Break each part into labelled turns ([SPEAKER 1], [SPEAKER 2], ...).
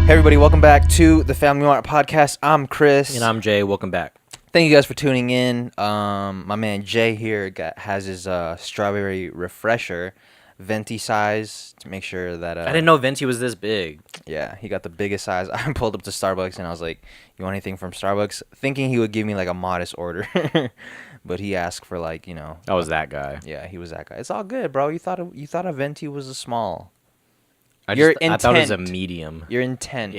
[SPEAKER 1] Hey everybody, welcome back to the Family Mart Podcast. I'm Chris.
[SPEAKER 2] And I'm Jay. Welcome back.
[SPEAKER 1] Thank you guys for tuning in. My man Jay here has his strawberry refresher, venti size, to make sure that...
[SPEAKER 2] I didn't know venti was this big.
[SPEAKER 1] Yeah, he got the biggest size. I pulled up to Starbucks and I was like, you want anything from Starbucks? Thinking he would give me like a modest order. But he asked for like,
[SPEAKER 2] I was that guy.
[SPEAKER 1] Yeah, he was that guy. It's all good, bro. You thought a venti was a small.
[SPEAKER 2] I thought it was a medium.
[SPEAKER 1] Your intent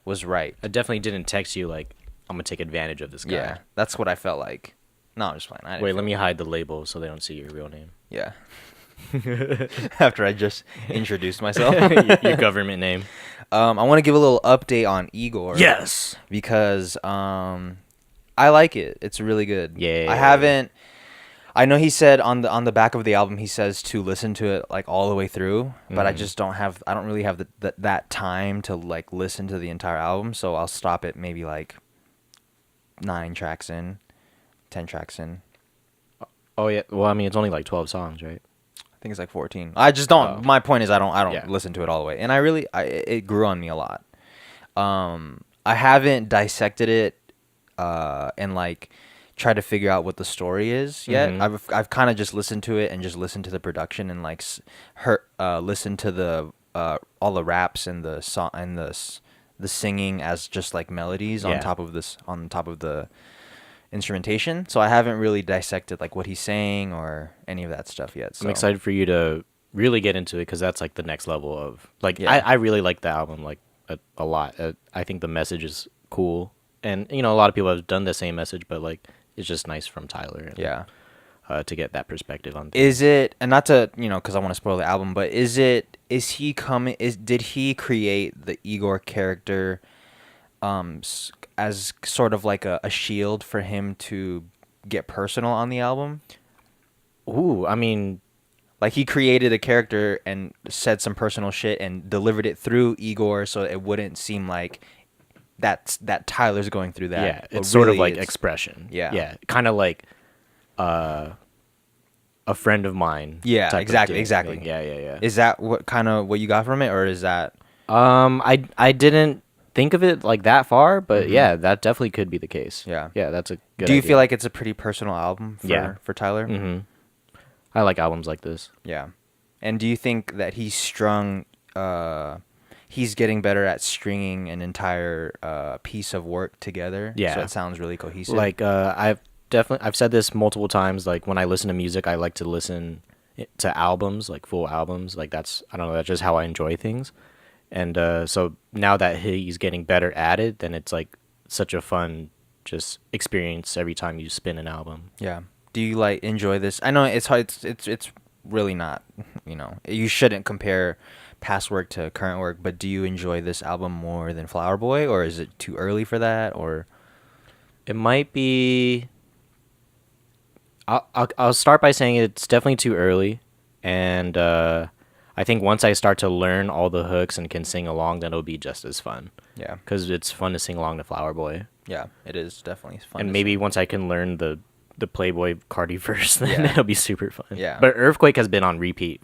[SPEAKER 1] was right.
[SPEAKER 2] I definitely didn't text you like, I'm going to take advantage of this guy.
[SPEAKER 1] Yeah, that's what I felt like. No, I'm just playing.
[SPEAKER 2] Wait, let me hide the label so they don't see your real name.
[SPEAKER 1] Yeah. After I just introduced myself.
[SPEAKER 2] Your government name.
[SPEAKER 1] I want to give a little update on Igor.
[SPEAKER 2] Yes.
[SPEAKER 1] Because I like it. It's really good.
[SPEAKER 2] Yeah.
[SPEAKER 1] I know he said on the back of the album he says to listen to it like all the way through, but I don't really have that time to like listen to the entire album, so I'll stop it maybe like 9 tracks in, 10 tracks in.
[SPEAKER 2] Oh yeah. Well, I mean, it's only like 12 songs, right?
[SPEAKER 1] I think it's like 14. I just don't. My point is I don't
[SPEAKER 2] Yeah.
[SPEAKER 1] listen to it all the way, and it grew on me a lot. I haven't dissected it and like try to figure out what the story is yet. I've kind of just listened to it and just listened to the production and like listened to the all the raps and the song and the singing as just like melodies on top of the instrumentation. So I haven't really dissected like what he's saying or any of that stuff yet. So.
[SPEAKER 2] I'm excited for you to really get into it because that's like the next level of like I really like the album like a lot. I think the message is cool, and a lot of people have done the same message, but like. It's just nice from Tyler. To get that perspective on things.
[SPEAKER 1] Is it, and not to, because I want to spoil the album, but did he create the Igor character as sort of like a shield for him to get personal on the album?
[SPEAKER 2] Ooh, I mean...
[SPEAKER 1] Like he created a character and said some personal shit and delivered it through Igor so it wouldn't seem like... that Tyler's going through that.
[SPEAKER 2] Yeah, it's sort of like expression.
[SPEAKER 1] Yeah.
[SPEAKER 2] Kind of like a friend of mine.
[SPEAKER 1] Yeah, exactly.
[SPEAKER 2] Like, yeah.
[SPEAKER 1] Is that what you got from it, or is that?
[SPEAKER 2] I didn't think of it like that far, but yeah, that definitely could be the case.
[SPEAKER 1] Yeah,
[SPEAKER 2] that's a good
[SPEAKER 1] Do you
[SPEAKER 2] idea.
[SPEAKER 1] feel like it's a pretty personal album for Tyler?
[SPEAKER 2] Mm-hmm. I like albums like this.
[SPEAKER 1] Yeah, and do you think that he's getting better at stringing an entire piece of work together?
[SPEAKER 2] Yeah.
[SPEAKER 1] So it sounds really cohesive.
[SPEAKER 2] Like, I've said this multiple times, like, when I listen to music, I like to listen to albums, like, full albums. Like, that's just how I enjoy things. And so now that he's getting better at it, then it's, like, such a fun just experience every time you spin an album.
[SPEAKER 1] Yeah. Do you, like, enjoy this? I know it's hard. It's really not, you shouldn't compare past work to current work, but do you enjoy this album more than Flower Boy, or is it too early for that, or?
[SPEAKER 2] It might be... I'll start by saying it's definitely too early, and I think once I start to learn all the hooks and can sing along, then it'll be just as fun.
[SPEAKER 1] Yeah.
[SPEAKER 2] Because it's fun to sing along to Flower Boy.
[SPEAKER 1] Yeah, it is definitely fun.
[SPEAKER 2] And maybe once I can learn the Playboy Cardi verse, then it'll be super fun.
[SPEAKER 1] Yeah.
[SPEAKER 2] But Earthquake has been on repeat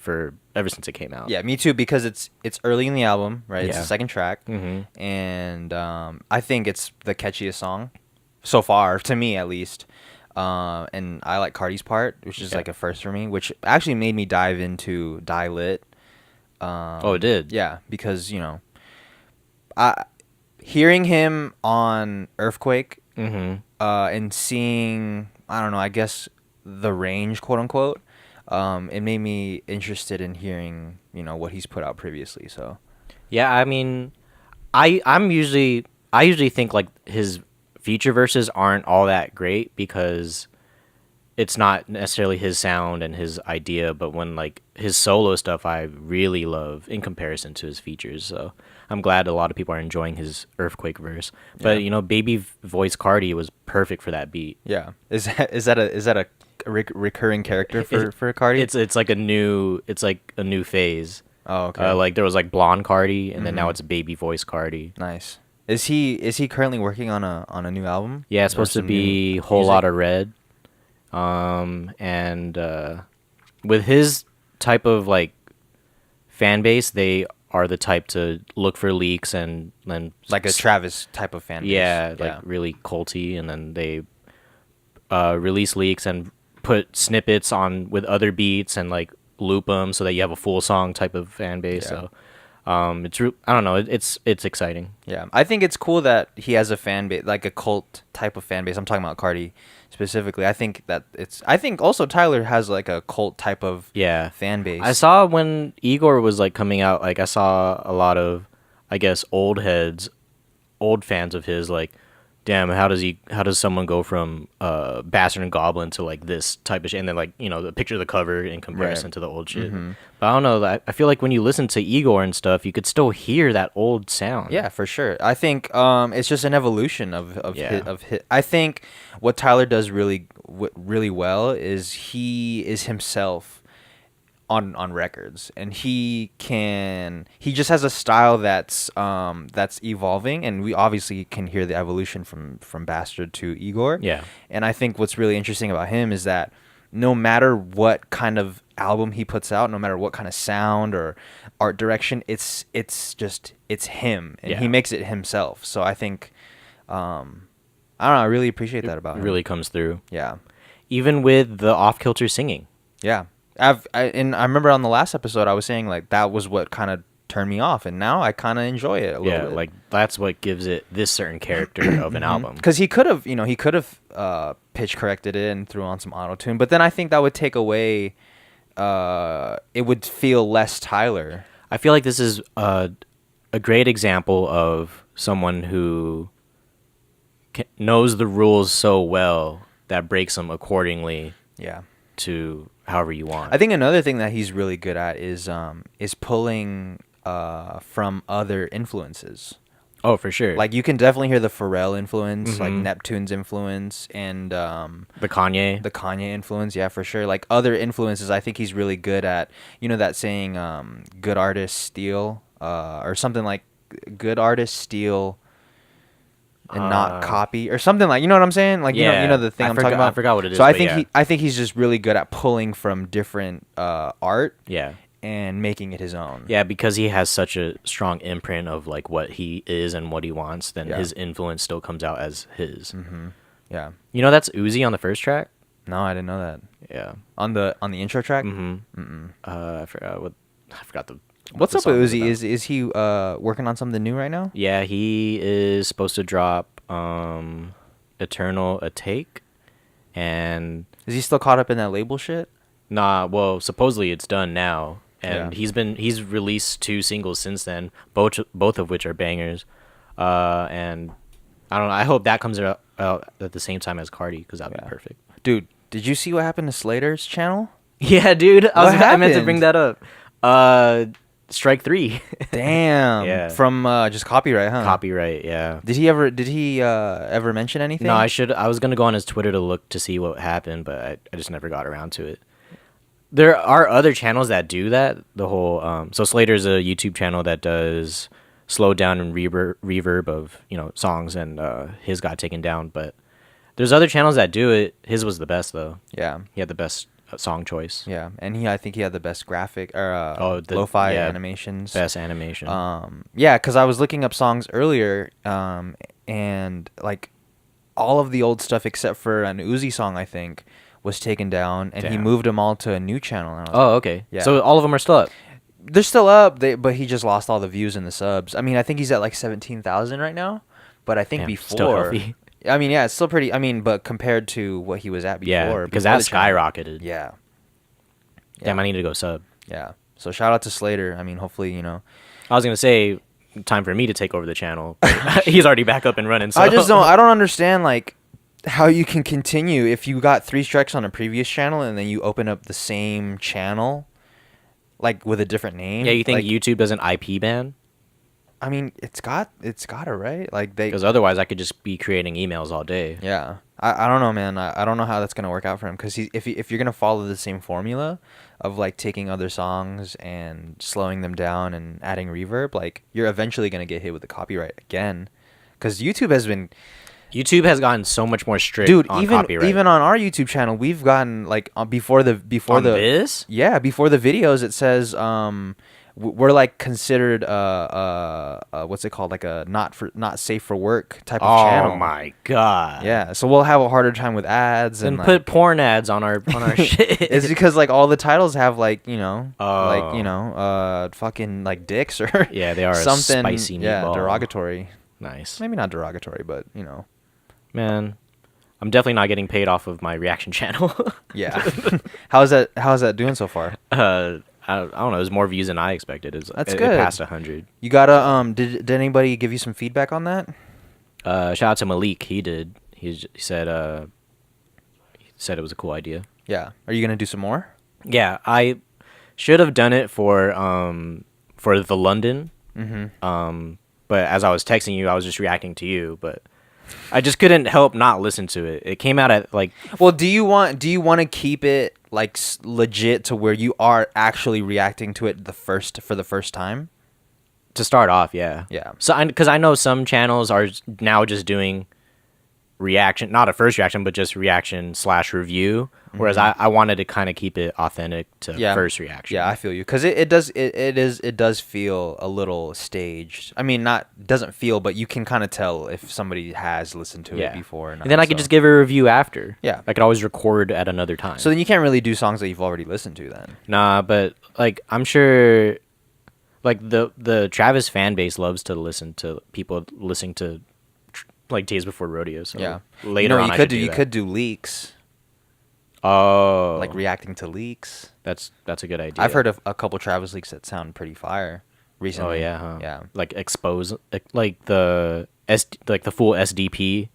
[SPEAKER 2] ever since it came out.
[SPEAKER 1] Yeah, me too, because it's early in the album, right? It's
[SPEAKER 2] Yeah.
[SPEAKER 1] the second track,
[SPEAKER 2] and
[SPEAKER 1] I think it's the catchiest song so far, to me at least. And I like Cardi's part, which is like a first for me, which actually made me dive into Die Lit.
[SPEAKER 2] Oh, it did?
[SPEAKER 1] Yeah, because, hearing him on Earthquake and seeing, I don't know, I guess the range, quote unquote, it made me interested in hearing, what he's put out previously. So,
[SPEAKER 2] yeah, I mean, I usually think like his feature verses aren't all that great because it's not necessarily his sound and his idea, but when like his solo stuff I really love in comparison to his features. So I'm glad a lot of people are enjoying his Earthquake verse. But baby voice Cardi was perfect for that beat.
[SPEAKER 1] Yeah, is that a recurring character for Cardi?
[SPEAKER 2] It's like a new phase.
[SPEAKER 1] Oh, okay.
[SPEAKER 2] Like there was like blonde Cardi, and then now it's baby voice Cardi.
[SPEAKER 1] Nice. Is he currently working on a new album?
[SPEAKER 2] Yeah, it's supposed to be Whole Lotta Red. And with his type of like fan base, they are the type to look for leaks and then
[SPEAKER 1] like a Travis type of fan base.
[SPEAKER 2] Yeah, like really culty, and then they release leaks and put snippets on with other beats and like loop them so that you have a full song type of fan base.
[SPEAKER 1] Yeah.
[SPEAKER 2] So I don't know, it's exciting.
[SPEAKER 1] Yeah, I think it's cool that he has a fan base, like a cult type of fan base. I'm talking about Cardi specifically. I think also Tyler has like a cult type of fan base.
[SPEAKER 2] I saw when Igor was like coming out, like I saw a lot of, I guess, old fans of his, like, damn, how does someone go from Bastard and Goblin to like this type of shit, and then like, you know, the picture of the cover in comparison to the old shit. But I don't know, I feel like when you listen to Igor and stuff, you could still hear that old sound.
[SPEAKER 1] Yeah, for sure. I think it's just an evolution of his. I think what Tyler does really well is he is himself on records, and he just has a style that's evolving, and we obviously can hear the evolution from Bastard to Igor.
[SPEAKER 2] Yeah.
[SPEAKER 1] And I think what's really interesting about him is that no matter what kind of album he puts out, no matter what kind of sound or art direction, it's him, and he makes it himself. So I think I don't know, I really appreciate that about him.
[SPEAKER 2] It really comes through.
[SPEAKER 1] Yeah.
[SPEAKER 2] Even with the off-kilter singing.
[SPEAKER 1] Yeah. I remember on the last episode I was saying like that was what kind of turned me off, and now I kind of enjoy it a little bit.
[SPEAKER 2] Like that's what gives it this certain character of an album.
[SPEAKER 1] Because he could have pitch corrected it and threw on some auto-tune, but then I think that would take away it would feel less Tyler.
[SPEAKER 2] I feel like this is a great example of someone who knows the rules so well that breaks them accordingly.
[SPEAKER 1] Yeah.
[SPEAKER 2] To however you want.
[SPEAKER 1] I think another thing that he's really good at is pulling from other influences.
[SPEAKER 2] Oh, for sure.
[SPEAKER 1] Like you can definitely hear the Pharrell influence, like Neptune's influence, and
[SPEAKER 2] the Kanye
[SPEAKER 1] influence. Yeah, for sure. Like other influences, I think he's really good at. You know that saying, "Good artists steal," or something like "Good artists steal and not copy," or something like, you know what I'm saying? Like you know the thing I'm talking about.
[SPEAKER 2] I forgot what it is.
[SPEAKER 1] So I think he's just really good at pulling from different art.
[SPEAKER 2] Yeah.
[SPEAKER 1] And making it his own.
[SPEAKER 2] Yeah, because he has such a strong imprint of like what he is and what he wants, then his influence still comes out as his.
[SPEAKER 1] Mm-hmm. Yeah.
[SPEAKER 2] You know that's Uzi on the first track?
[SPEAKER 1] No, I didn't know that.
[SPEAKER 2] Yeah.
[SPEAKER 1] On the intro track?
[SPEAKER 2] Mm-hmm. I forgot the.
[SPEAKER 1] What's up with Uzi? Is he working on something new right now?
[SPEAKER 2] Yeah, he is supposed to drop Eternal a Take, and
[SPEAKER 1] is he still caught up in that label shit?
[SPEAKER 2] Nah, well, supposedly it's done now. And he's released 2 singles since then, both of which are bangers. And I don't know. I hope that comes out at the same time as Cardi, because that'd be perfect.
[SPEAKER 1] Dude, did you see what happened to Slater's channel?
[SPEAKER 2] Yeah, dude. I meant to bring that up. Strike 3.
[SPEAKER 1] Damn.
[SPEAKER 2] Yeah.
[SPEAKER 1] From just copyright, huh?
[SPEAKER 2] Copyright. Yeah.
[SPEAKER 1] Did he ever mention anything?
[SPEAKER 2] No, I was gonna go on his Twitter to look to see what happened, but I just never got around to it. There are other channels that do that. The whole so Slater's a YouTube channel that does slow down and reverb of, you know, songs, and his got taken down. But there's other channels that do it. His was the best though.
[SPEAKER 1] Yeah,
[SPEAKER 2] he had the best song choice.
[SPEAKER 1] Yeah, and I think he had the best graphic or lo-fi animations.
[SPEAKER 2] Best animation.
[SPEAKER 1] Yeah, because I was looking up songs earlier, and like all of the old stuff except for an Uzi song, I think, was taken down, and he moved them all to a new channel. And
[SPEAKER 2] okay. Yeah. So all of them are still up.
[SPEAKER 1] They're still up, but he just lost all the views and the subs. I mean, I think he's at like 17,000 right now, but I think before.
[SPEAKER 2] Still healthy.
[SPEAKER 1] I mean, yeah, it's still pretty. I mean, but compared to what he was at before,
[SPEAKER 2] because that skyrocketed.
[SPEAKER 1] Yeah.
[SPEAKER 2] Damn, I need to go sub.
[SPEAKER 1] Yeah. So shout out to Slater. I mean, hopefully, you know.
[SPEAKER 2] I was gonna say, time for me to take over the channel. But he's already back up and running. So
[SPEAKER 1] I don't understand like how you can continue if you got 3 strikes on a previous channel and then you open up the same channel, like with a different name.
[SPEAKER 2] Yeah, you think YouTube does an IP ban?
[SPEAKER 1] I mean, it's got it, right? Like
[SPEAKER 2] because otherwise I could just be creating emails all day.
[SPEAKER 1] Yeah, I don't know, man. I don't know how that's gonna work out for him, because if you're gonna follow the same formula of like taking other songs and slowing them down and adding reverb, like you're eventually gonna get hit with the copyright again, because YouTube has gotten so much more strict. Dude, on copyright. Even on our YouTube channel, we've gotten like before the
[SPEAKER 2] this?
[SPEAKER 1] Yeah, before the videos, it says we're like considered what's it called, like a not safe for work type of channel.
[SPEAKER 2] Oh my god.
[SPEAKER 1] Yeah, so we'll have a harder time with ads
[SPEAKER 2] Then
[SPEAKER 1] and
[SPEAKER 2] put porn ads on our shit.
[SPEAKER 1] it's because like all the titles have like
[SPEAKER 2] Oh.
[SPEAKER 1] fucking like dicks or
[SPEAKER 2] Yeah, they are
[SPEAKER 1] something.
[SPEAKER 2] a spicy meatball.
[SPEAKER 1] Derogatory.
[SPEAKER 2] Nice.
[SPEAKER 1] Maybe not derogatory, but
[SPEAKER 2] Man, I'm definitely not getting paid off of my reaction channel.
[SPEAKER 1] yeah. How's that doing so far?
[SPEAKER 2] I don't know. There's more views than I expected.
[SPEAKER 1] That's
[SPEAKER 2] it
[SPEAKER 1] good.
[SPEAKER 2] passed 100.
[SPEAKER 1] You gotta did anybody give you some feedback on that?
[SPEAKER 2] Shout out to Malik. He did. He said it was a cool idea.
[SPEAKER 1] Yeah. Are you gonna do some more?
[SPEAKER 2] Yeah, I should have done it for the London. But as I was texting you, I was just reacting to you. But I just couldn't help not listen to it. It came out at like.
[SPEAKER 1] Well, do you want to keep it like legit to where you are actually reacting to it for the first time?
[SPEAKER 2] To start off, yeah.
[SPEAKER 1] Yeah.
[SPEAKER 2] So, because I know some channels are now just doing reaction, not a first reaction, but just reaction / review. Whereas I wanted to kind of keep it authentic to first reaction.
[SPEAKER 1] Yeah, I feel you, because it does feel a little staged. I mean, doesn't feel, but you can kind of tell if somebody has listened to it before. Or not,
[SPEAKER 2] and then I could just give a review after.
[SPEAKER 1] Yeah.
[SPEAKER 2] I could always record at another time.
[SPEAKER 1] So then you can't really do songs that you've already listened to then.
[SPEAKER 2] Nah, but like I'm sure, like the Travis fan base loves to listen to people listening to like Days Before Rodeo. So
[SPEAKER 1] Yeah.
[SPEAKER 2] later on,
[SPEAKER 1] you could do leaks.
[SPEAKER 2] Oh,
[SPEAKER 1] Like reacting to leaks.
[SPEAKER 2] that's a good idea.
[SPEAKER 1] I've heard of a couple Travis leaks that sound pretty fire recently.
[SPEAKER 2] Oh yeah, huh?
[SPEAKER 1] Yeah.
[SPEAKER 2] Like expose like the full SDP.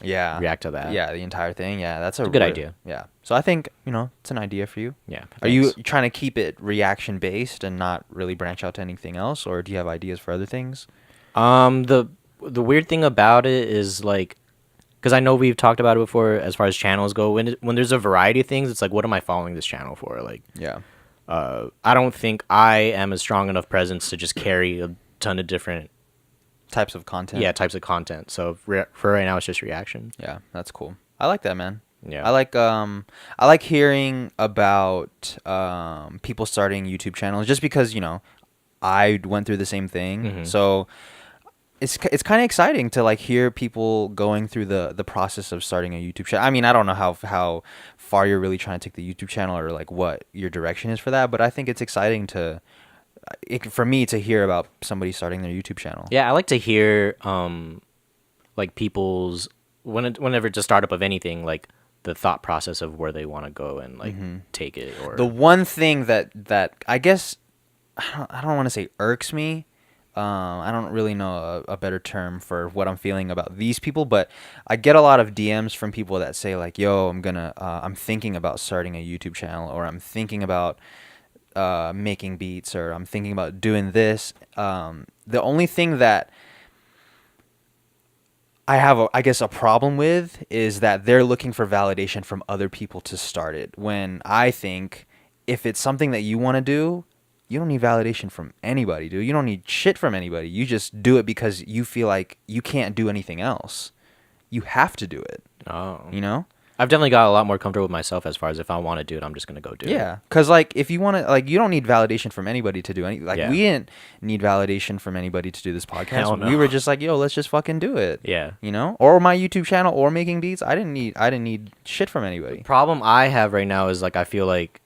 [SPEAKER 1] Yeah.
[SPEAKER 2] React to that.
[SPEAKER 1] Yeah, the entire thing. Yeah, that's a
[SPEAKER 2] good idea.
[SPEAKER 1] Yeah. So I think, it's an idea for you.
[SPEAKER 2] Yeah.
[SPEAKER 1] Are you
[SPEAKER 2] thanks.
[SPEAKER 1] trying to keep it reaction based and not really branch out to anything else, or do you have ideas for other things?
[SPEAKER 2] The weird thing about it is like, because I know we've talked about it before as far as channels go. When there's a variety of things, it's like, what am I following this channel for? Like,
[SPEAKER 1] Yeah.
[SPEAKER 2] I don't think I am a strong enough presence to just carry a ton of different
[SPEAKER 1] Types of content.
[SPEAKER 2] types of content. So for right now, it's just reaction.
[SPEAKER 1] Yeah, that's cool. I like that, man.
[SPEAKER 2] Yeah.
[SPEAKER 1] I like hearing about people starting YouTube channels, just because I went through the same thing. So it's kind of exciting to like hear people going through the process of starting a YouTube channel. I mean, I don't know how far you're really trying to take the YouTube channel, or like what your direction is for that, but I think it's exciting for me to hear about somebody starting their YouTube channel.
[SPEAKER 2] Yeah, I like to hear like people's whenever it's a startup of anything, like the thought process of where they want to go and like take it. Or
[SPEAKER 1] The one thing that I guess I don't want to say irks me. I don't really know a better term for what I'm feeling about these people, but I get a lot of DMs from people that say like, "Yo, I'm thinking about starting a YouTube channel, or I'm thinking about making beats, or I'm thinking about doing this." The only thing that I have, a problem with is that they're looking for validation from other people to start it. When I think if it's something that you want to do, you don't need validation from anybody, dude. You don't need shit from anybody. You just do it because you feel like you can't do anything else. You have to do it.
[SPEAKER 2] Oh. I've definitely got a lot more comfortable with myself as far as if I want to do it, I'm just going to go do it.
[SPEAKER 1] Yeah, because like if you want to, like, you don't need validation from anybody to do anything. Like we didn't need validation from anybody to do this podcast.
[SPEAKER 2] Hell no.
[SPEAKER 1] We were just like, yo, let's just fucking do it.
[SPEAKER 2] Yeah.
[SPEAKER 1] Or my YouTube channel, or making beats. I didn't need shit from anybody.
[SPEAKER 2] The problem I have right now is like I feel like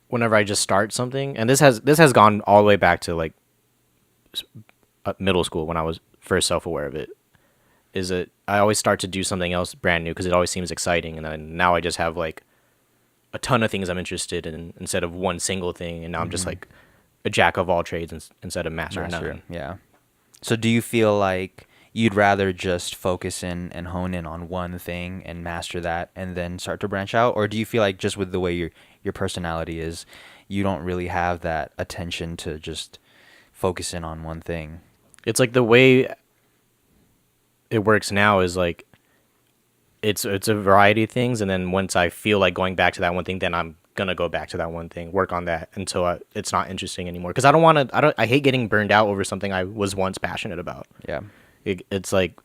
[SPEAKER 2] whenever I just start something, and this has gone all the way back to like middle school when I was first self-aware of it, is that I always start to do something else brand new because it always seems exciting, and then now I just have like a ton of things I'm interested in instead of one single thing, and now I'm just like a jack of all trades instead of master of none.
[SPEAKER 1] Yeah. So do you feel like you'd rather just focus in and hone in on one thing and master that and then start to branch out? Or do you feel like just with the way your personality is, you don't really have that attention to just focus in on one thing?
[SPEAKER 2] It's like the way it works now is like it's a variety of things, and then once I feel like going back to that one thing, then I'm gonna go back to that one thing, work on that until it's not interesting anymore. Because I hate getting burned out over something I was once passionate about.
[SPEAKER 1] Yeah.
[SPEAKER 2] It's like,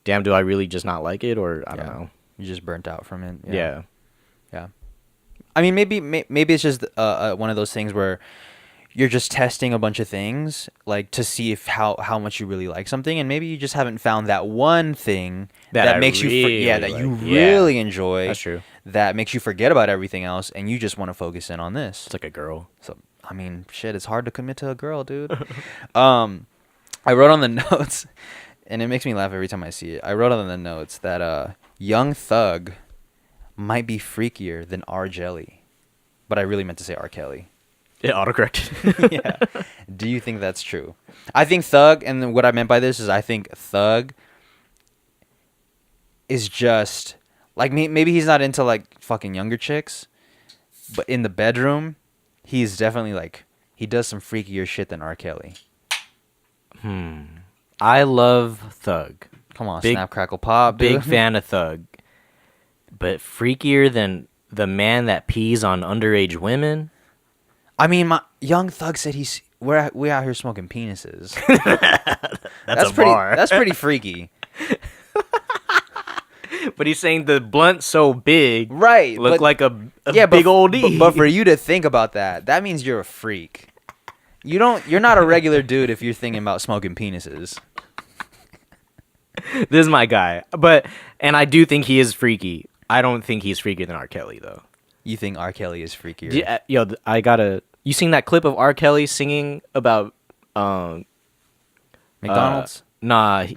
[SPEAKER 2] damn, do I really just not like it, or I don't know?
[SPEAKER 1] You just burnt out from it.
[SPEAKER 2] Yeah.
[SPEAKER 1] I mean, maybe it's just one of those things where you're just testing a bunch of things, like to see if how much you really like something, and maybe you just haven't found that one thing that makes
[SPEAKER 2] really
[SPEAKER 1] you that
[SPEAKER 2] like.
[SPEAKER 1] you really enjoy.
[SPEAKER 2] That's true.
[SPEAKER 1] That makes you forget about everything else, and you just want to focus in on this.
[SPEAKER 2] It's like a girl.
[SPEAKER 1] So I mean, shit, it's hard to commit to a girl, dude. I wrote on the notes, and it makes me laugh every time I see it. I wrote on the notes that Young Thug might be freakier than R. Jelly, but I really meant to say R. Kelly.
[SPEAKER 2] It autocorrected.
[SPEAKER 1] Yeah. Do you think that's true? I think Thug, and then what I meant by this is I think Thug is just like maybe he's not into like fucking younger chicks, but in the bedroom, he's definitely like he does some freakier shit than R. Kelly.
[SPEAKER 2] I love Thug.
[SPEAKER 1] Come on, snap, crackle, pop, dude.
[SPEAKER 2] Big fan of Thug. But freakier than the man that pees on underage women?
[SPEAKER 1] I mean, my Young Thug said we out here smoking penises.
[SPEAKER 2] That's a
[SPEAKER 1] pretty,
[SPEAKER 2] bar.
[SPEAKER 1] That's pretty freaky.
[SPEAKER 2] But he's saying the blunt's so big,
[SPEAKER 1] Right,
[SPEAKER 2] look
[SPEAKER 1] but-
[SPEAKER 2] like a
[SPEAKER 1] Yeah,
[SPEAKER 2] big old E.
[SPEAKER 1] But for you to think about that means you're a freak. You're not a regular dude if you're thinking about smoking penises.
[SPEAKER 2] This is my guy. And I do think he is freaky. I don't think he's freakier than R. Kelly, though.
[SPEAKER 1] You think R. Kelly is freakier?
[SPEAKER 2] Yeah, you seen that clip of R. Kelly singing about
[SPEAKER 1] McDonald's?
[SPEAKER 2] Nah,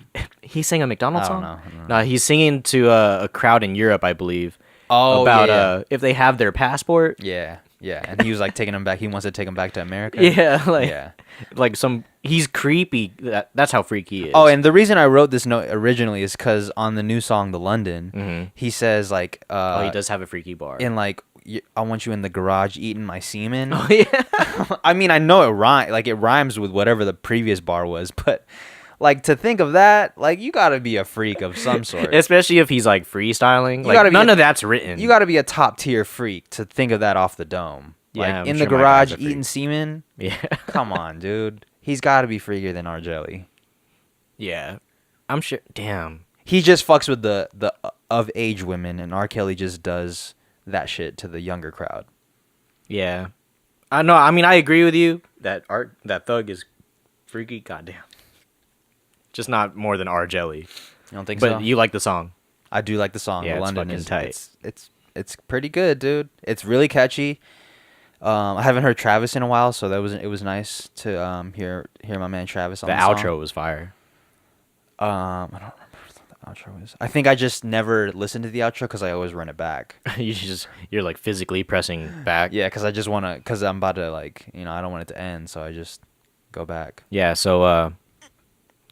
[SPEAKER 2] he sang a McDonald's
[SPEAKER 1] I don't
[SPEAKER 2] song.
[SPEAKER 1] know.
[SPEAKER 2] Nah, he's singing to a crowd in Europe, I believe.
[SPEAKER 1] Oh,
[SPEAKER 2] about
[SPEAKER 1] yeah.
[SPEAKER 2] if they have their passport.
[SPEAKER 1] Yeah, and he was like taking them back. He wants to take them back to America.
[SPEAKER 2] Yeah,
[SPEAKER 1] Yeah.
[SPEAKER 2] like he's creepy. That's how freaky he is.
[SPEAKER 1] Oh, and the reason I wrote this note originally is because on the new song "The London," he says like,
[SPEAKER 2] he does have a freaky bar.
[SPEAKER 1] in like, I want you in the garage eating my semen.
[SPEAKER 2] Oh yeah.
[SPEAKER 1] I mean, I know it rhymes with whatever the previous bar was, but like to think of that, like you gotta be a freak of some sort.
[SPEAKER 2] Especially if he's like freestyling.
[SPEAKER 1] You gotta
[SPEAKER 2] Like
[SPEAKER 1] be
[SPEAKER 2] none
[SPEAKER 1] a-
[SPEAKER 2] of that's written.
[SPEAKER 1] You gotta be a top tier freak to think of that off the dome.
[SPEAKER 2] Yeah,
[SPEAKER 1] Like
[SPEAKER 2] I'm
[SPEAKER 1] in
[SPEAKER 2] sure
[SPEAKER 1] the
[SPEAKER 2] my
[SPEAKER 1] garage
[SPEAKER 2] guy's a freak.
[SPEAKER 1] eating semen.
[SPEAKER 2] Yeah.
[SPEAKER 1] Come on, dude. He's gotta be freakier than R. Jelly.
[SPEAKER 2] Yeah. I'm sure. Damn.
[SPEAKER 1] He just fucks with the of age women, and R. Kelly just does that shit to the younger crowd.
[SPEAKER 2] Yeah. I know. I mean, I agree with you that Thug is freaky. Goddamn. Just not more than R. Jelly.
[SPEAKER 1] You don't think
[SPEAKER 2] But
[SPEAKER 1] so?
[SPEAKER 2] you like the song.
[SPEAKER 1] I do like the song.
[SPEAKER 2] Yeah,
[SPEAKER 1] The
[SPEAKER 2] it's
[SPEAKER 1] London
[SPEAKER 2] fucking
[SPEAKER 1] is
[SPEAKER 2] tight.
[SPEAKER 1] It's pretty good, dude. It's really catchy. I haven't heard Travis in a while, so it was nice to hear my man Travis on
[SPEAKER 2] The
[SPEAKER 1] the song.
[SPEAKER 2] outro was fire.
[SPEAKER 1] I don't remember what the outro is. I think I just never listened to the outro because I always run it back.
[SPEAKER 2] You're like physically pressing back.
[SPEAKER 1] Yeah, because I'm about to like, I don't want it to end, so I just go back.
[SPEAKER 2] Yeah. So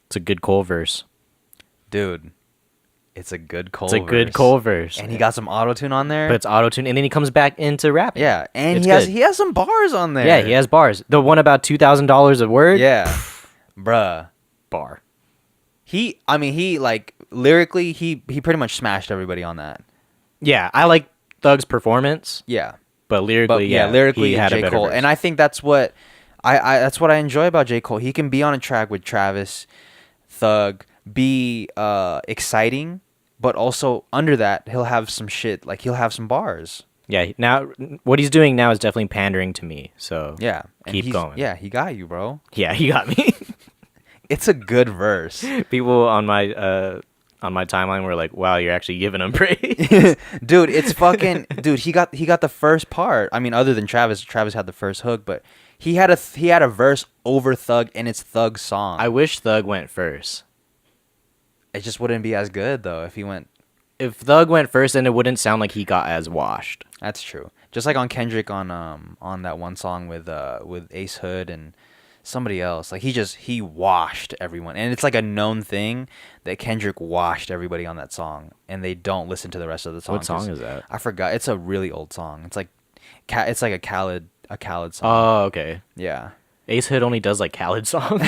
[SPEAKER 2] it's a good Cole verse.
[SPEAKER 1] Dude, it's a good Cole
[SPEAKER 2] It's a good Cole verse.
[SPEAKER 1] And he got some auto-tune on there.
[SPEAKER 2] But it's auto-tune, and then he comes back into rapping.
[SPEAKER 1] Yeah, and
[SPEAKER 2] It's
[SPEAKER 1] he has
[SPEAKER 2] good.
[SPEAKER 1] he has some bars on there.
[SPEAKER 2] Yeah, he has bars. The one about $2,000 a word.
[SPEAKER 1] Yeah. Bruh.
[SPEAKER 2] Bar.
[SPEAKER 1] He like lyrically he pretty much smashed everybody on that.
[SPEAKER 2] Yeah, I like Thug's performance,
[SPEAKER 1] Yeah.
[SPEAKER 2] but lyrically,
[SPEAKER 1] lyrically
[SPEAKER 2] he had
[SPEAKER 1] J.
[SPEAKER 2] a better
[SPEAKER 1] Cole.
[SPEAKER 2] verse.
[SPEAKER 1] And I think that's what that's what I enjoy about J. Cole. He can be on a track with Travis, Thug, be exciting, but also under that he'll have some shit, like he'll have some bars.
[SPEAKER 2] Yeah, now what he's doing now is definitely pandering to me. So
[SPEAKER 1] Yeah. And
[SPEAKER 2] keep going.
[SPEAKER 1] Yeah, he got you, bro.
[SPEAKER 2] Yeah, he got me.
[SPEAKER 1] It's a good verse.
[SPEAKER 2] People on my timeline were like, "Wow, you're actually giving him praise."
[SPEAKER 1] Dude, it's fucking dude, he got the first part. I mean, other than Travis had the first hook, but he had a verse over Thug, and it's Thug's song.
[SPEAKER 2] I wish Thug went first.
[SPEAKER 1] It just wouldn't be as good though if he went.
[SPEAKER 2] If Thug went first, then it wouldn't sound like he got as washed.
[SPEAKER 1] That's true. Just like on Kendrick on that one song with Ace Hood and somebody else. Like he washed everyone, and it's like a known thing that Kendrick washed everybody on that song, and they don't listen to the rest of the song.
[SPEAKER 2] What song is that?
[SPEAKER 1] I forgot. It's a really old song. It's like a Khaled song.
[SPEAKER 2] Oh, okay.
[SPEAKER 1] Yeah.
[SPEAKER 2] Ace Hood only does like Khaled songs.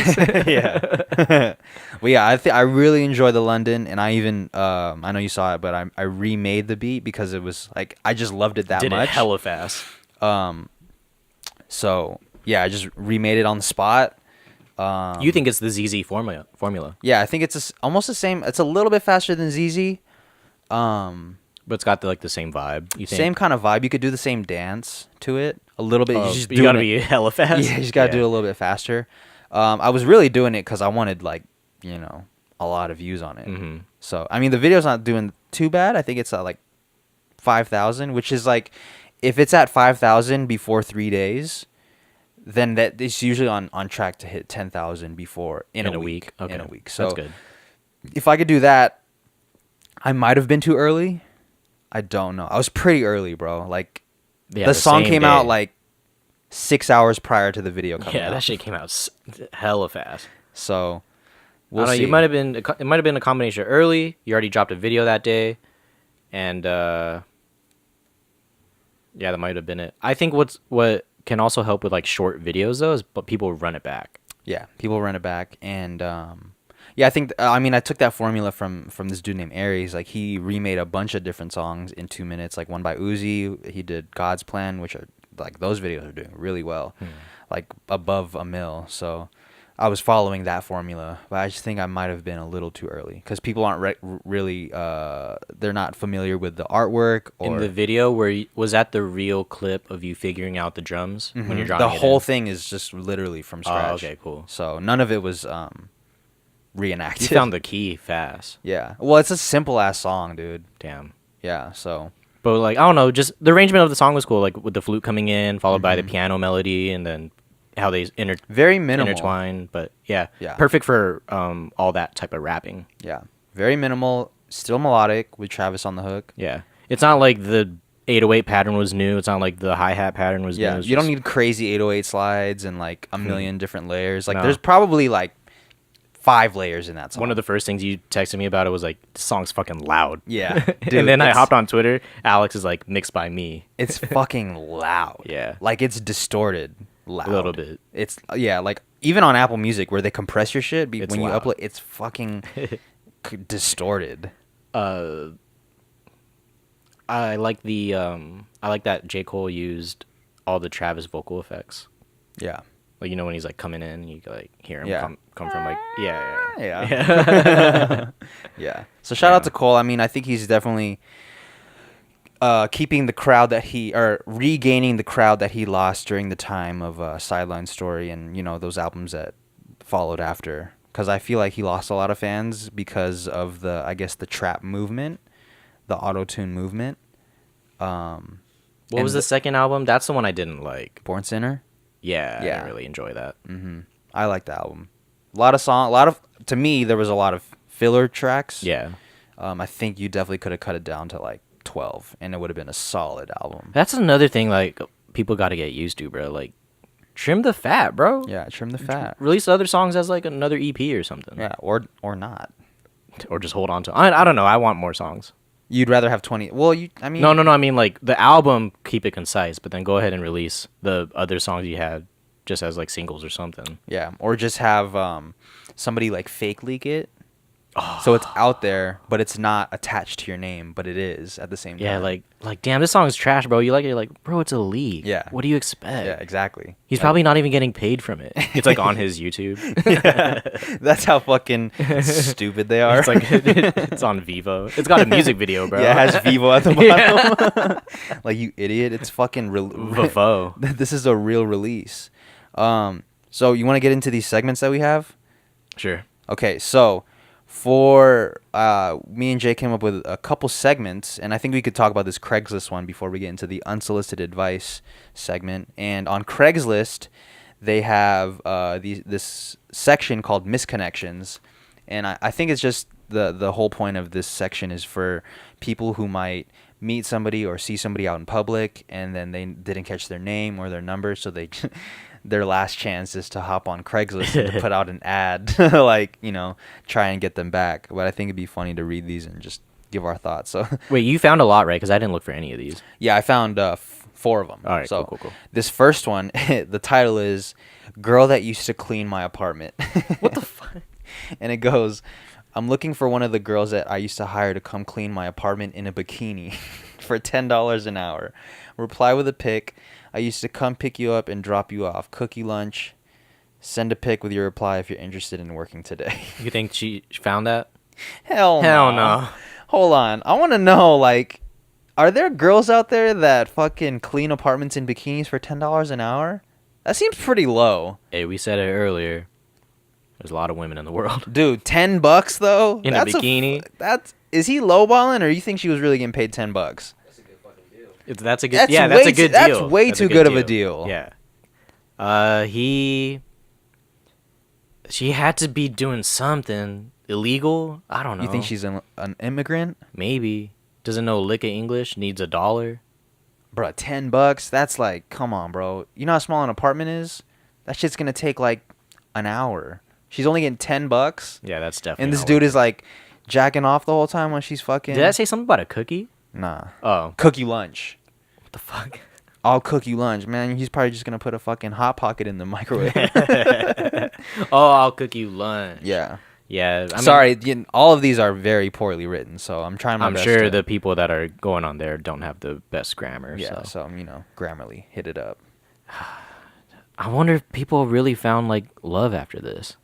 [SPEAKER 1] Yeah. Well, yeah, I really enjoy the London, and I even I know you saw it, but I remade the beat because it was like I just loved it that
[SPEAKER 2] Did
[SPEAKER 1] much.
[SPEAKER 2] it hella fast.
[SPEAKER 1] So yeah, I just remade it on the spot.
[SPEAKER 2] You think it's the ZZ formula?
[SPEAKER 1] Yeah, I think it's almost the same. It's a little bit faster than ZZ,
[SPEAKER 2] But it's got the same vibe. You think?
[SPEAKER 1] Same kind of vibe. You could do the same dance to it a little bit.
[SPEAKER 2] You gotta be hella fast.
[SPEAKER 1] Yeah, you just gotta do it a little bit faster. I was really doing it because I wanted a lot of views on it.
[SPEAKER 2] Mm-hmm.
[SPEAKER 1] So I mean, the video's not doing too bad. I think it's at like 5,000, which is like, if it's at 5,000 before 3 days, then that it's usually on track to hit 10,000 before in a week.
[SPEAKER 2] Okay.
[SPEAKER 1] In a week. So
[SPEAKER 2] that's good.
[SPEAKER 1] If I could do that, I might have been too early. I don't know. I was pretty early, bro. Like, the song came out like 6 hours prior to the video coming out.
[SPEAKER 2] Yeah, that shit came out hella fast.
[SPEAKER 1] So
[SPEAKER 2] we'll see. It might have been a combination of early. You already dropped a video that day, and yeah, that might have been it. I think what can also help with like short videos though is people run it back.
[SPEAKER 1] Yeah, people run it back, and yeah, I think I took that formula from this dude named Aries. Like, he remade a bunch of different songs in 2 minutes. Like, one by Uzi, he did God's Plan, which are like, those videos are doing really well, like above 1 mil. So I was following that formula, but I just think I might have been a little too early because people aren't really they're not familiar with the artwork. Or
[SPEAKER 2] in the video, was that the real clip of you figuring out the drums when you're dropping
[SPEAKER 1] the whole thing is just literally from scratch.
[SPEAKER 2] Oh, okay, cool.
[SPEAKER 1] So none of it was reenacted.
[SPEAKER 2] You found the key fast.
[SPEAKER 1] Yeah. Well, it's a simple ass song, dude.
[SPEAKER 2] Damn.
[SPEAKER 1] Yeah. So.
[SPEAKER 2] But like, I don't know, just the arrangement of the song was cool, like with the flute coming in, followed by the piano melody, and then how they
[SPEAKER 1] very minimal
[SPEAKER 2] intertwine. But yeah,
[SPEAKER 1] yeah,
[SPEAKER 2] perfect for all that type of rapping.
[SPEAKER 1] Yeah, very minimal, still melodic with Travis on the hook.
[SPEAKER 2] Yeah, it's not like the 808 pattern was new. It's not like the hi-hat pattern was new.
[SPEAKER 1] Yeah, you don't need crazy 808 slides and like a million different layers. Like,
[SPEAKER 2] No.
[SPEAKER 1] there's probably like 5 layers in that song.
[SPEAKER 2] One of the first things you texted me about it was like, this song's fucking loud.
[SPEAKER 1] Yeah. Dude,
[SPEAKER 2] and then I hopped on Twitter. Alex is like, mixed by me.
[SPEAKER 1] It's fucking loud.
[SPEAKER 2] Yeah.
[SPEAKER 1] Like, it's distorted loud.
[SPEAKER 2] A little bit.
[SPEAKER 1] It's, yeah, like, even on Apple Music where they compress your shit,
[SPEAKER 2] It's
[SPEAKER 1] when you
[SPEAKER 2] loud.
[SPEAKER 1] upload, it's fucking distorted.
[SPEAKER 2] I like that J. Cole used all the Travis vocal effects.
[SPEAKER 1] Yeah.
[SPEAKER 2] Like, when he's like coming in, you like hear him
[SPEAKER 1] Yeah.
[SPEAKER 2] come from like yeah.
[SPEAKER 1] Yeah. So shout out to Cole. I mean, I think he's definitely keeping the crowd regaining the crowd that he lost during the time of Sideline Story and, those albums that followed after. Because I feel like he lost a lot of fans because of the trap movement, the auto-tune movement.
[SPEAKER 2] What was the second album? That's the one I didn't like.
[SPEAKER 1] Born Sinner?
[SPEAKER 2] Yeah, I
[SPEAKER 1] Yeah.
[SPEAKER 2] didn't really enjoy that.
[SPEAKER 1] Mm-hmm. I like the album. To me, there was a lot of filler tracks.
[SPEAKER 2] Yeah.
[SPEAKER 1] I think you definitely could have cut it down to like 12 and it would have been a solid album.
[SPEAKER 2] That's another thing like people got to get used to, bro. Like, trim the fat, bro.
[SPEAKER 1] Yeah, trim the fat.
[SPEAKER 2] Release other songs as like another EP or something.
[SPEAKER 1] Yeah, or not.
[SPEAKER 2] Or just hold on to. I don't know. I want more songs.
[SPEAKER 1] You'd rather have 20. Well, I mean.
[SPEAKER 2] No. I mean, like, the album, keep it concise, but then go ahead and release the other songs you had just as like singles or something.
[SPEAKER 1] Yeah, or just have somebody like fake leak it. So it's out there, but it's not attached to your name, but it is at the same time.
[SPEAKER 2] Yeah, like damn, this song is trash, bro. You like it? You're like, bro, it's a leak.
[SPEAKER 1] Yeah.
[SPEAKER 2] What do you expect?
[SPEAKER 1] Yeah, exactly.
[SPEAKER 2] He's probably not even getting paid from it. It's like on his YouTube.
[SPEAKER 1] Yeah, that's how fucking stupid they are.
[SPEAKER 2] It's like it's on Vivo. It's got a music video, bro.
[SPEAKER 1] Yeah, it has Vivo at the bottom. Like, you idiot! It's fucking
[SPEAKER 2] Vivo.
[SPEAKER 1] This is a real release. So you want to get into these segments that we have?
[SPEAKER 2] Sure.
[SPEAKER 1] Okay, so for me and Jay came up with a couple segments, and I think we could talk about this Craigslist one before we get into the unsolicited advice segment. And on Craigslist, they have this section called misconnections, and I think it's just the whole point of this section is for people who might meet somebody or see somebody out in public, and then they didn't catch their name or their number, so they their last chance is to hop on Craigslist and to put out an ad, like, try and get them back. But I think it'd be funny to read these and just give our thoughts. So
[SPEAKER 2] Wait, you found a lot, right? Because I didn't look for any of these.
[SPEAKER 1] yeah, I found 4 of them.
[SPEAKER 2] All right,
[SPEAKER 1] so
[SPEAKER 2] cool.
[SPEAKER 1] This first one, the title is "Girl That Used to Clean My Apartment."
[SPEAKER 2] What the fuck?
[SPEAKER 1] And it goes, "I'm looking for one of the girls that I used to hire to come clean my apartment in a bikini for $10 an hour. Reply with a pic. I used to come pick you up and drop you off. Cook you lunch. Send a pic with your reply if you're interested in working today."
[SPEAKER 2] You think she found that?
[SPEAKER 1] Hell
[SPEAKER 2] no.
[SPEAKER 1] Hold on. I want to know, like, Are there girls out there that fucking clean apartments in bikinis for $10 an hour? That seems pretty low.
[SPEAKER 2] Hey, we said it earlier. There's a lot of women in the world.
[SPEAKER 1] Dude, $10 though?
[SPEAKER 2] In a bikini?
[SPEAKER 1] Is he lowballing, or you think she was really getting paid $10?
[SPEAKER 2] That's a good fucking deal. That's a good deal.
[SPEAKER 1] That's way too good of a deal.
[SPEAKER 2] Yeah. She had to be doing something illegal. I don't know.
[SPEAKER 1] You think she's an immigrant?
[SPEAKER 2] Maybe. Doesn't know a lick of English. Needs $1.
[SPEAKER 1] Bro, $10? That's like, come on, bro. You know how small an apartment is? That shit's gonna take like an hour. She's only getting $10.
[SPEAKER 2] Yeah, that's definitely.
[SPEAKER 1] And this dude is like jacking off the whole time when she's fucking.
[SPEAKER 2] Did I say something about a cookie?
[SPEAKER 1] Nah.
[SPEAKER 2] Oh.
[SPEAKER 1] Cook you lunch.
[SPEAKER 2] What the fuck?
[SPEAKER 1] I'll cook you lunch, man. He's probably just gonna put a fucking Hot Pocket in the microwave.
[SPEAKER 2] Oh, I'll cook you lunch.
[SPEAKER 1] Yeah.
[SPEAKER 2] Yeah.
[SPEAKER 1] Sorry, all of these are very poorly written, so I'm trying my best.
[SPEAKER 2] I'm sure the people that are going on there don't have the best grammar.
[SPEAKER 1] Yeah, so Grammarly, hit it up.
[SPEAKER 2] I wonder if people really found like love after this.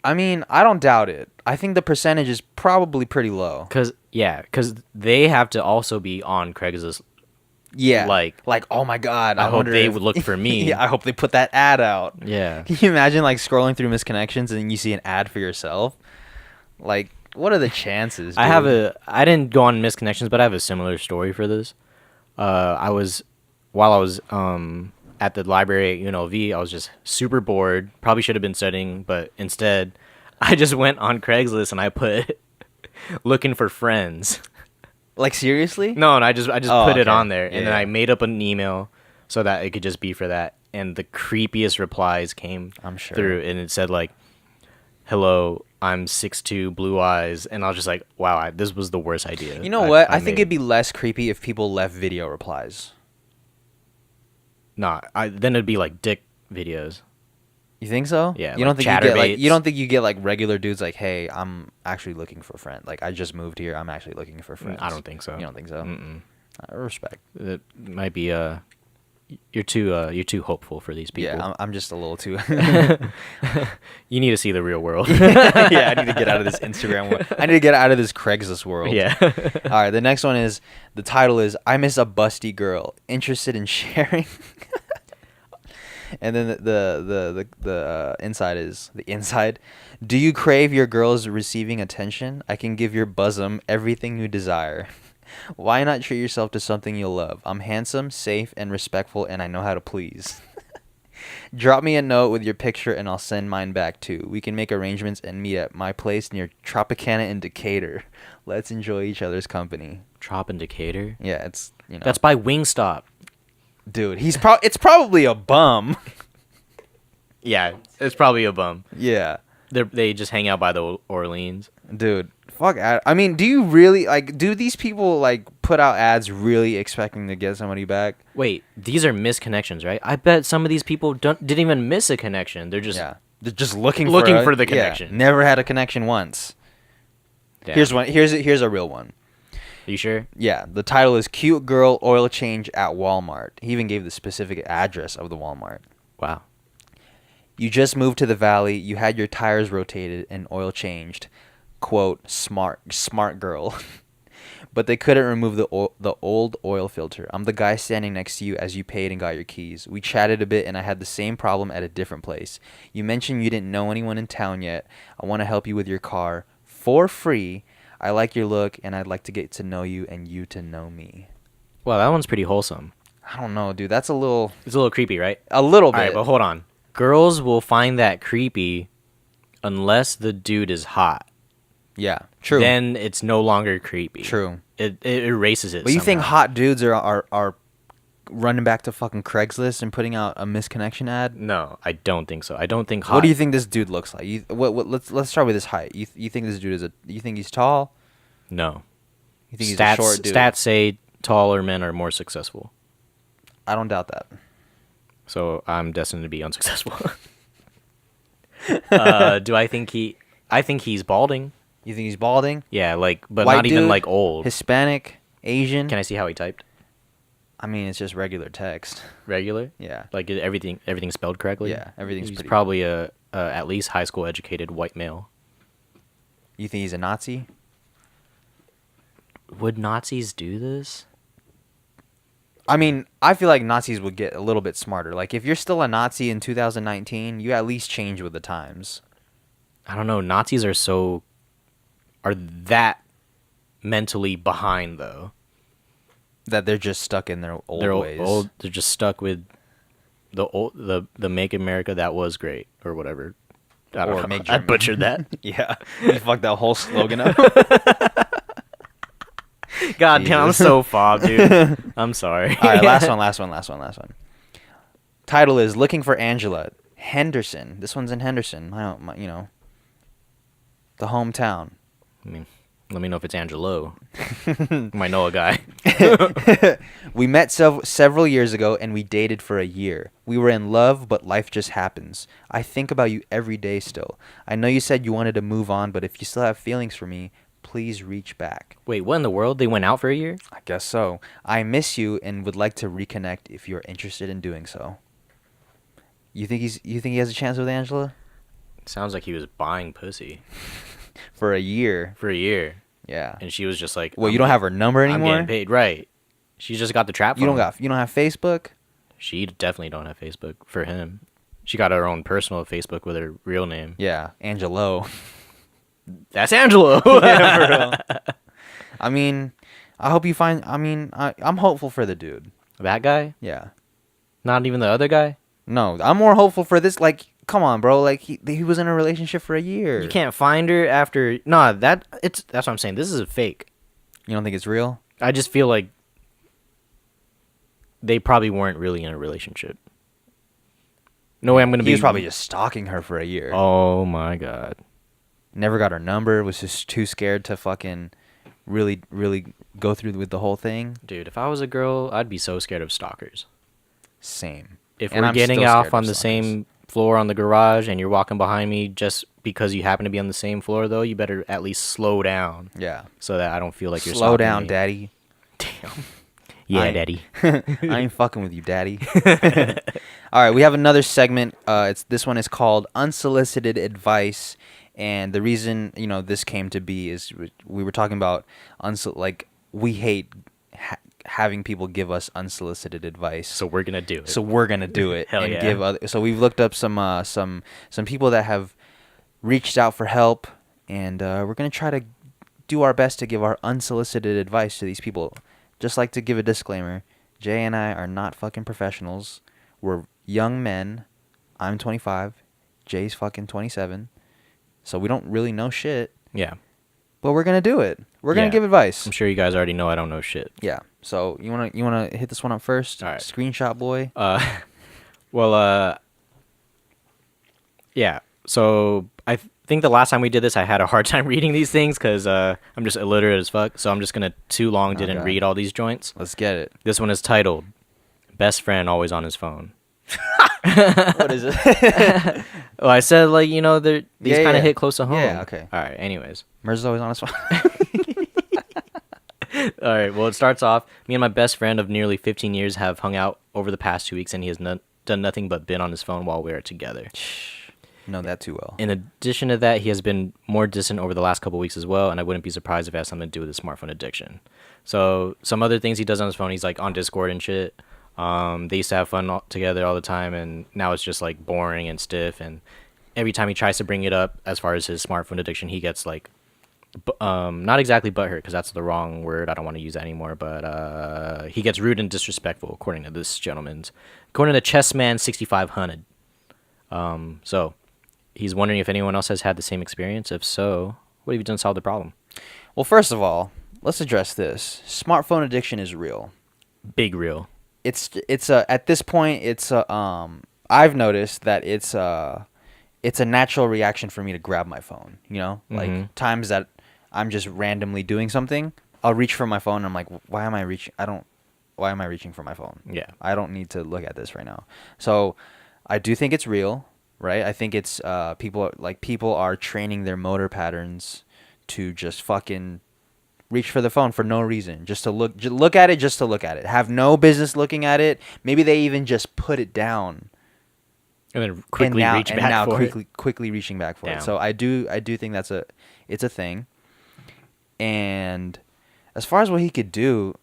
[SPEAKER 1] I mean, I don't doubt it. I think the percentage is probably pretty low.
[SPEAKER 2] Cause they have to also be on Craigslist.
[SPEAKER 1] Yeah,
[SPEAKER 2] like
[SPEAKER 1] oh my god,
[SPEAKER 2] I hope they would look for me.
[SPEAKER 1] Yeah, I hope they put that ad out.
[SPEAKER 2] Yeah.
[SPEAKER 1] Can you imagine like scrolling through misconnections and you see an ad for yourself? Like, what are the chances? Dude?
[SPEAKER 2] I didn't go on misconnections, but I have a similar story for this. While I was at the library at UNLV, I was just super bored. Probably should have been studying, but instead, I just went on Craigslist and I put looking for friends.
[SPEAKER 1] Like, seriously?
[SPEAKER 2] No, and I just put it on there, and
[SPEAKER 1] Yeah.
[SPEAKER 2] then I made up an email so that it could just be for that. And the creepiest replies came through, and it said like, "Hello, I'm 6'2", blue eyes," and I was just like, "Wow, this was the worst idea."
[SPEAKER 1] You know what? I think it'd be less creepy if people left video replies.
[SPEAKER 2] Nah, then it'd be like dick videos.
[SPEAKER 1] You think so?
[SPEAKER 2] Yeah.
[SPEAKER 1] You
[SPEAKER 2] like
[SPEAKER 1] don't think you get like regular dudes like, "Hey, I'm actually looking for a friend. Like, I just moved here. I'm actually looking for friends."
[SPEAKER 2] I don't think so.
[SPEAKER 1] You don't think so?
[SPEAKER 2] Mm-mm.
[SPEAKER 1] I respect.
[SPEAKER 2] It might be you're too hopeful for these people.
[SPEAKER 1] Yeah, I'm just a little too.
[SPEAKER 2] You need to see the real world.
[SPEAKER 1] Yeah, I need to get out of this Instagram world. I need to get out of this Craigslist world.
[SPEAKER 2] Yeah.
[SPEAKER 1] All right, the next one is, the title is "I Miss a Busty Girl. Interested in sharing?" And then the inside is the inside. "Do you crave your girls receiving attention? I can give your bosom everything you desire. Why not treat yourself to something you'll love? I'm handsome, safe, and respectful, and I know how to please. Drop me a note with your picture, and I'll send mine back too. We can make arrangements and meet at my place near Tropicana in Decatur. Let's enjoy each other's company."
[SPEAKER 2] Trop in Decatur?
[SPEAKER 1] Yeah, it's
[SPEAKER 2] That's by Wingstop.
[SPEAKER 1] Dude, it's probably a bum.
[SPEAKER 2] Yeah, it's probably a bum.
[SPEAKER 1] Yeah.
[SPEAKER 2] They just hang out by the Orleans.
[SPEAKER 1] Dude, fuck. I mean, do you really do these people put out ads really expecting to get somebody back?
[SPEAKER 2] Wait, these are misconnections, right? I bet some of these people didn't even miss a connection. They're just
[SPEAKER 1] they're just looking
[SPEAKER 2] for the connection.
[SPEAKER 1] Yeah, never had a connection once.
[SPEAKER 2] Damn.
[SPEAKER 1] Here's one. Here's a real one.
[SPEAKER 2] Are you sure?
[SPEAKER 1] Yeah, the title is "Cute Girl Oil Change at Walmart." He even gave the specific address of the Walmart.
[SPEAKER 2] Wow.
[SPEAKER 1] "You just moved to the valley. You had your tires rotated and oil changed. Quote, smart girl." "But they couldn't remove the old oil filter. I'm the guy standing next to you as you paid and got your keys. We chatted a bit and I had the same problem at a different place. You mentioned you didn't know anyone in town yet. I want to help you with your car for free. I like your look and I'd like to get to know you and you to know me."
[SPEAKER 2] Well, that one's pretty wholesome.
[SPEAKER 1] I don't know, dude. It's a little
[SPEAKER 2] creepy, right?
[SPEAKER 1] A little bit.
[SPEAKER 2] All right, but hold on. Girls will find that creepy unless the dude is hot.
[SPEAKER 1] Yeah, true.
[SPEAKER 2] Then it's no longer creepy.
[SPEAKER 1] True.
[SPEAKER 2] It erases it.
[SPEAKER 1] But you
[SPEAKER 2] somehow.
[SPEAKER 1] think hot dudes are running back to fucking Craigslist and putting out a misconnection ad?
[SPEAKER 2] No, I don't think so. I don't think hot.
[SPEAKER 1] What do you think this dude looks like? Let's start with his height. You think this dude you think he's tall?
[SPEAKER 2] No.
[SPEAKER 1] You think he's a short dude?
[SPEAKER 2] Stats say taller men are more successful.
[SPEAKER 1] I don't doubt that.
[SPEAKER 2] So I'm destined to be unsuccessful. I think he's balding.
[SPEAKER 1] You think he's balding?
[SPEAKER 2] Yeah, but
[SPEAKER 1] White
[SPEAKER 2] not even
[SPEAKER 1] dude,
[SPEAKER 2] old.
[SPEAKER 1] Hispanic, Asian.
[SPEAKER 2] Can I see how he typed?
[SPEAKER 1] I mean, it's just regular text.
[SPEAKER 2] Regular?
[SPEAKER 1] Yeah.
[SPEAKER 2] Like everything spelled correctly?
[SPEAKER 1] Yeah, everything's
[SPEAKER 2] He's
[SPEAKER 1] pretty
[SPEAKER 2] probably a at least high school educated white male.
[SPEAKER 1] You think he's a Nazi?
[SPEAKER 2] Would Nazis do this?
[SPEAKER 1] I mean, I feel like Nazis would get a little bit smarter. Like, if you're still a Nazi in 2019, you at least change with the times.
[SPEAKER 2] I don't know. Nazis are that mentally behind though.
[SPEAKER 1] That they're just stuck in their old ways.
[SPEAKER 2] They're just stuck with the Make America That Was Great or whatever. I don't know. I butchered that.
[SPEAKER 1] Yeah, you fucked that whole slogan up.
[SPEAKER 2] God damn, I'm so fobbed, dude. I'm sorry.
[SPEAKER 1] All right, last one. Title is Looking for Angela. Henderson. This one's in Henderson. The hometown.
[SPEAKER 2] I mean, let me know if it's Angelo. Might know a guy.
[SPEAKER 1] We met several years ago and we dated for a year. We were in love, but life just happens. I think about you every day still. I know you said you wanted to move on, but if you still have feelings for me, please reach back.
[SPEAKER 2] Wait, what in the world? They went out for a year?
[SPEAKER 1] I guess so. I miss you and would like to reconnect if you're interested in doing so. You think he has a chance with Angela?
[SPEAKER 2] Sounds like he was buying pussy.
[SPEAKER 1] For a year.
[SPEAKER 2] Yeah. And she was just like,
[SPEAKER 1] well, you don't have her number anymore?
[SPEAKER 2] I'm getting paid, right. She just got the trap phone.
[SPEAKER 1] You don't have Facebook?
[SPEAKER 2] She definitely don't have Facebook for him. She got her own personal Facebook with her real name.
[SPEAKER 1] Yeah, Angelo.
[SPEAKER 2] That's Angelo.
[SPEAKER 1] Yeah, for real. I mean, I hope you find... I mean, I'm hopeful for the dude.
[SPEAKER 2] That guy?
[SPEAKER 1] Yeah.
[SPEAKER 2] Not even the other guy?
[SPEAKER 1] No, I'm more hopeful for this. Like, come on, bro. Like, he was in a relationship for a year.
[SPEAKER 2] You can't find her after... Nah, that's what I'm saying. This is a fake.
[SPEAKER 1] You don't think it's real?
[SPEAKER 2] I just feel like they probably weren't really in a relationship. No way I'm going to be...
[SPEAKER 1] He was probably just stalking her for a year.
[SPEAKER 2] Oh, my God.
[SPEAKER 1] Never got her number. Was just too scared to fucking really, really go through with the whole thing.
[SPEAKER 2] Dude, if I was a girl, I'd be so scared of stalkers.
[SPEAKER 1] Same.
[SPEAKER 2] If we're getting off on the same floor on the garage and you're walking behind me just because you happen to be on the same floor, though, you better at least slow down.
[SPEAKER 1] Yeah.
[SPEAKER 2] So that I don't feel like you're
[SPEAKER 1] slow down,
[SPEAKER 2] me.
[SPEAKER 1] Daddy.
[SPEAKER 2] Damn. Yeah, Daddy.
[SPEAKER 1] I ain't fucking with you, Daddy. All right, we have another segment. This one is called Unsolicited Advice. And the reason, this came to be is we were talking about, we hate having people give us unsolicited advice.
[SPEAKER 2] So we're going to do it. Hell
[SPEAKER 1] and
[SPEAKER 2] yeah.
[SPEAKER 1] So we've looked up some people that have reached out for help, and we're going to try to do our best to give our unsolicited advice to these people. Just like to give a disclaimer, Jay and I are not fucking professionals. We're young men. I'm 25. Jay's fucking 27. So we don't really know shit.
[SPEAKER 2] Yeah.
[SPEAKER 1] But we're going to do it. We're going to give advice.
[SPEAKER 2] I'm sure you guys already know I don't know shit.
[SPEAKER 1] Yeah. So you want to hit this one up first?
[SPEAKER 2] All right.
[SPEAKER 1] Screenshot boy.
[SPEAKER 2] Yeah. So I think the last time we did this, I had a hard time reading these things because I'm just illiterate as fuck. So I'm just going to didn't read all these joints.
[SPEAKER 1] Let's get it.
[SPEAKER 2] This one is titled, Best Friend Always on His Phone.
[SPEAKER 1] What is it?
[SPEAKER 2] Well, I said, these kind of hit close to home.
[SPEAKER 1] Yeah, okay.
[SPEAKER 2] All right, anyways.
[SPEAKER 1] Merz is always on his phone.
[SPEAKER 2] All right, well, it starts off, me and my best friend of nearly 15 years have hung out over the past 2 weeks, and he has done nothing but been on his phone while we are together.
[SPEAKER 1] Know that too well.
[SPEAKER 2] In addition to that, he has been more distant over the last couple of weeks as well, and I wouldn't be surprised if it has something to do with his smartphone addiction. So some other things he does on his phone, he's like on Discord and shit. They used to have fun together all the time, and now it's just like boring and stiff. And every time he tries to bring it up as far as his smartphone addiction, he gets like, not exactly butthurt because that's the wrong word. I don't want to use that anymore. But he gets rude and disrespectful, according to this gentleman's. According to Chessman6500. So he's wondering if anyone else has had the same experience. If so, what have you done to solve the problem?
[SPEAKER 1] Well, first of all, let's address this. Smartphone addiction is real. Big real. It's at this point I've noticed that it's a natural reaction for me to grab my phone, like times that I'm just randomly doing something, I'll reach for my phone and I'm like, why am I reaching for my phone?
[SPEAKER 2] Yeah.
[SPEAKER 1] I don't need to look at this right now. So I do think it's real, right? I think it's people are training their motor patterns to just fucking reach for the phone for no reason, just to look at it, just to look at it. Have no business looking at it. Maybe they even just put it down,
[SPEAKER 2] and then quickly
[SPEAKER 1] reaching back for it. So I do think it's a thing. And as far as what he could do,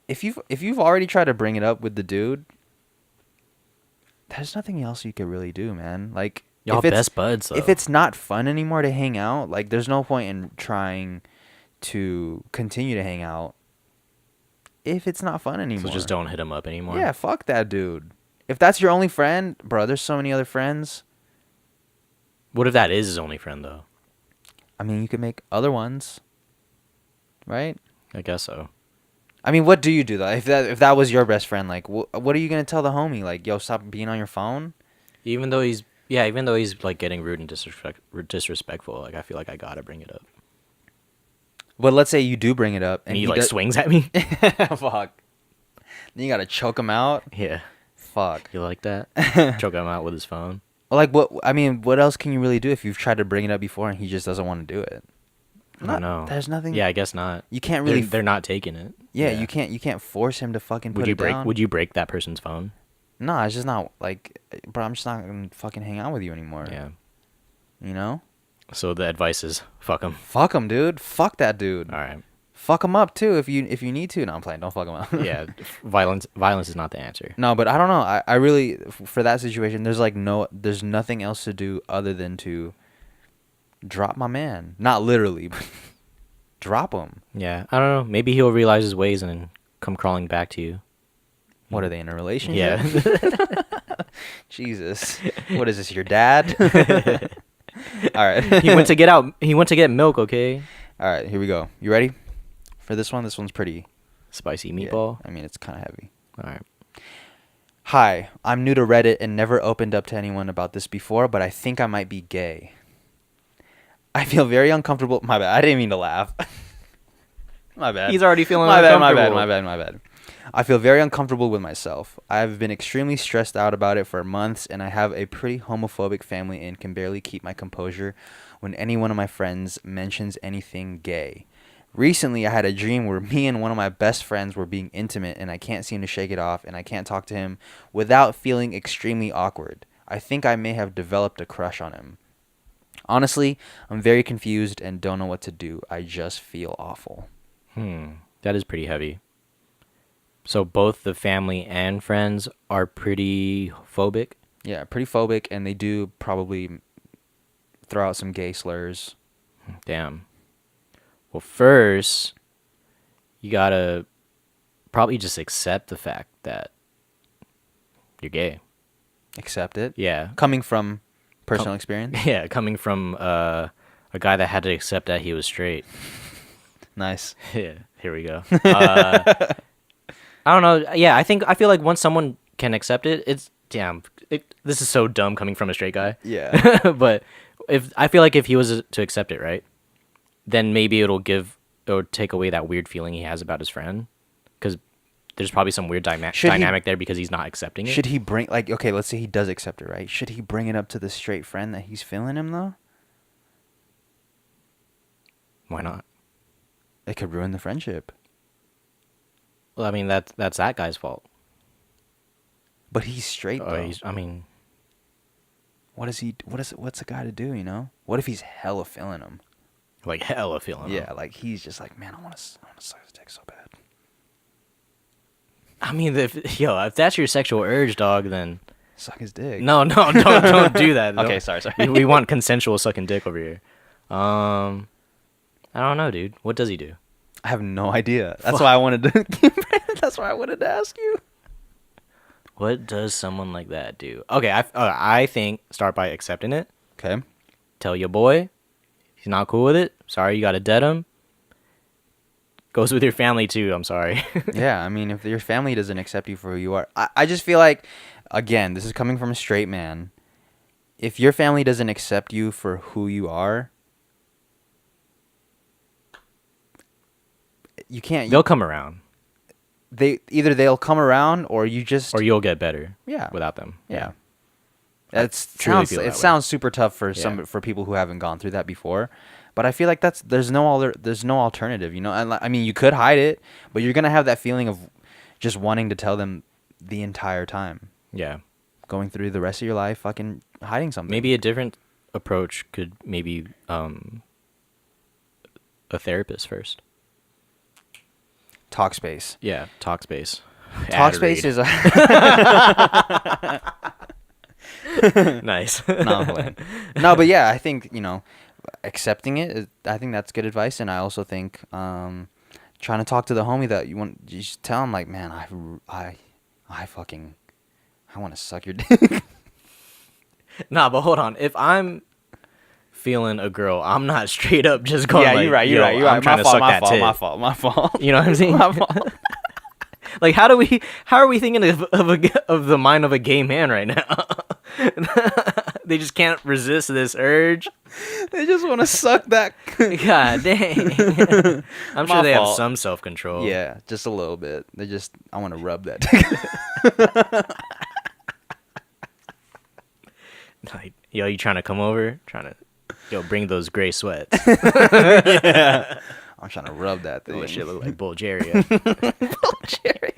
[SPEAKER 1] if you've already tried to bring it up with the dude, there's nothing else you could really do, man. Like,
[SPEAKER 2] Y'all
[SPEAKER 1] if it's
[SPEAKER 2] best buds though.
[SPEAKER 1] if it's not fun anymore to hang out, like, there's no point in trying to continue to hang out if it's not fun anymore.
[SPEAKER 2] So just don't hit him up anymore.
[SPEAKER 1] Yeah, fuck that dude. If that's your only friend, bro, there's so many other friends.
[SPEAKER 2] What if that is his only friend though?
[SPEAKER 1] I mean, you could make other ones, right?
[SPEAKER 2] I guess so.
[SPEAKER 1] I mean, what do you do though? If that was your best friend, like, what are you gonna tell the homie? Like, yo, stop being on your phone.
[SPEAKER 2] Even though he's like getting rude and disrespectful, like I feel like I gotta bring it up.
[SPEAKER 1] But let's say you do bring it up,
[SPEAKER 2] And he like swings at me.
[SPEAKER 1] Fuck. Then you gotta choke him out.
[SPEAKER 2] Yeah.
[SPEAKER 1] Fuck.
[SPEAKER 2] You like that? Choke him out with his phone.
[SPEAKER 1] Well, like, what? I mean, what else can you really do if you've tried to bring it up before and he just doesn't want to do it?
[SPEAKER 2] I don't know.
[SPEAKER 1] There's nothing.
[SPEAKER 2] Yeah, I guess not.
[SPEAKER 1] You can't really.
[SPEAKER 2] They're not taking it.
[SPEAKER 1] Yeah, you can't force him to fucking put it down.
[SPEAKER 2] Would you break that person's phone?
[SPEAKER 1] No, it's just not like, bro. I'm just not gonna fucking hang out with you anymore.
[SPEAKER 2] Yeah.
[SPEAKER 1] You know.
[SPEAKER 2] So the advice is fuck him.
[SPEAKER 1] Fuck him, dude. Fuck that dude.
[SPEAKER 2] All right.
[SPEAKER 1] Fuck him up too if you need to. No, I'm playing. Don't fuck him up.
[SPEAKER 2] Yeah, violence is not the answer.
[SPEAKER 1] No, but I don't know. I really, for that situation, there's nothing else to do other than to drop my man. Not literally, but drop him.
[SPEAKER 2] Yeah, I don't know. Maybe he'll realize his ways and then come crawling back to you.
[SPEAKER 1] What are they in a relationship?
[SPEAKER 2] Yeah.
[SPEAKER 1] Jesus. What is this? Your dad? All right.
[SPEAKER 2] He went to get milk. Okay.
[SPEAKER 1] All right. Here we go. You ready for this one? This one's pretty
[SPEAKER 2] Spicy meatball.
[SPEAKER 1] Yeah, I mean, it's kind of heavy.
[SPEAKER 2] All right.
[SPEAKER 1] Hi, I'm new to Reddit and never opened up to anyone about this before, but I think I might be gay. I feel very uncomfortable. My bad. I didn't mean to laugh. My bad.
[SPEAKER 2] He's already feeling
[SPEAKER 1] my
[SPEAKER 2] uncomfortable.
[SPEAKER 1] My bad. I feel very uncomfortable with myself. I've been extremely stressed out about it for months, and I have a pretty homophobic family and can barely keep my composure when any one of my friends mentions anything gay. Recently, I had a dream where me and one of my best friends were being intimate, and I can't seem to shake it off, and I can't talk to him without feeling extremely awkward. I think I may have developed a crush on him. Honestly, I'm very confused and don't know what to do. I just feel awful.
[SPEAKER 2] That is pretty heavy. So both the family and friends are pretty phobic?
[SPEAKER 1] Yeah, pretty phobic, and they do probably throw out some gay slurs.
[SPEAKER 2] Damn. Well, first, you gotta probably just accept the fact that you're gay.
[SPEAKER 1] Accept it?
[SPEAKER 2] Yeah.
[SPEAKER 1] Coming from personal experience?
[SPEAKER 2] Yeah, coming from a guy that had to accept that he was straight.
[SPEAKER 1] Nice.
[SPEAKER 2] Yeah, here we go. I don't know. Yeah, I feel like once someone can accept it, it's this is so dumb coming from a straight guy.
[SPEAKER 1] Yeah.
[SPEAKER 2] But I feel like if he was to accept it, right, then maybe it'll take away that weird feeling he has about his friend, because there's probably some weird dynamic there because he's not accepting it.
[SPEAKER 1] Should he bring, like, okay, let's say he does accept it, right? Should he bring it up to the straight friend that he's feeling him though?
[SPEAKER 2] Why not?
[SPEAKER 1] It could ruin the friendship.
[SPEAKER 2] Well, I mean that's that guy's fault.
[SPEAKER 1] But he's straight though. What's a guy to do, you know? What if he's hella feeling him?
[SPEAKER 2] Like hella feeling him.
[SPEAKER 1] Yeah, like he's just like, man, I want to suck his dick so bad.
[SPEAKER 2] I mean, if that's your sexual urge, dog, then
[SPEAKER 1] suck his dick.
[SPEAKER 2] No, don't do that.
[SPEAKER 1] Okay, sorry.
[SPEAKER 2] We want consensual sucking dick over here. I don't know, dude. What does he do?
[SPEAKER 1] I have no idea. That's why I wanted to. That's why I wanted to ask you.
[SPEAKER 2] What does someone like that do? Okay, I think start by accepting it.
[SPEAKER 1] Okay.
[SPEAKER 2] Tell your boy he's not cool with it. Sorry, you got to dead him. Goes with your family too. I'm sorry.
[SPEAKER 1] Yeah, I mean, if your family doesn't accept you for who you are, I just feel like, again, this is coming from a straight man. If your family doesn't accept you for who you are, you can't.
[SPEAKER 2] They'll come around.
[SPEAKER 1] They'll come around, or
[SPEAKER 2] you'll get better.
[SPEAKER 1] Yeah.
[SPEAKER 2] Without them.
[SPEAKER 1] Yeah.
[SPEAKER 2] It
[SPEAKER 1] Sounds super tough for for people who haven't gone through that before, but I feel like there's no alternative, you know. And I mean, you could hide it, but you're gonna have that feeling of just wanting to tell them the entire time.
[SPEAKER 2] Yeah.
[SPEAKER 1] Going through the rest of your life, fucking hiding something.
[SPEAKER 2] Maybe a different approach could maybe a therapist first.
[SPEAKER 1] Talkspace.
[SPEAKER 2] Yeah, Talkspace.
[SPEAKER 1] Talkspace is
[SPEAKER 2] nice.
[SPEAKER 1] No, I'm playing. No, but yeah, I think, accepting it, I think that's good advice. And I also think trying to talk to the homie that you just tell him, like, man, I want to suck your dick.
[SPEAKER 2] Nah, but hold on. If I'm feeling a girl, I'm not straight up just going,
[SPEAKER 1] Yeah, you're right.
[SPEAKER 2] I'm trying to suck that tit.
[SPEAKER 1] My fault.
[SPEAKER 2] You know what I'm saying?
[SPEAKER 1] My fault.
[SPEAKER 2] Like, how are we thinking of the mind of a gay man right now? They just can't resist this urge.
[SPEAKER 1] They just want to suck that.
[SPEAKER 2] God dang. I'm sure they have some self-control.
[SPEAKER 1] Yeah, just a little bit. I want to rub that dick.
[SPEAKER 2] Like, yo, you trying to come over? Bring those gray sweats.
[SPEAKER 1] Yeah. I'm trying to rub that thing.
[SPEAKER 2] Oh, shit look like Bulgaria.
[SPEAKER 1] Bulgaria.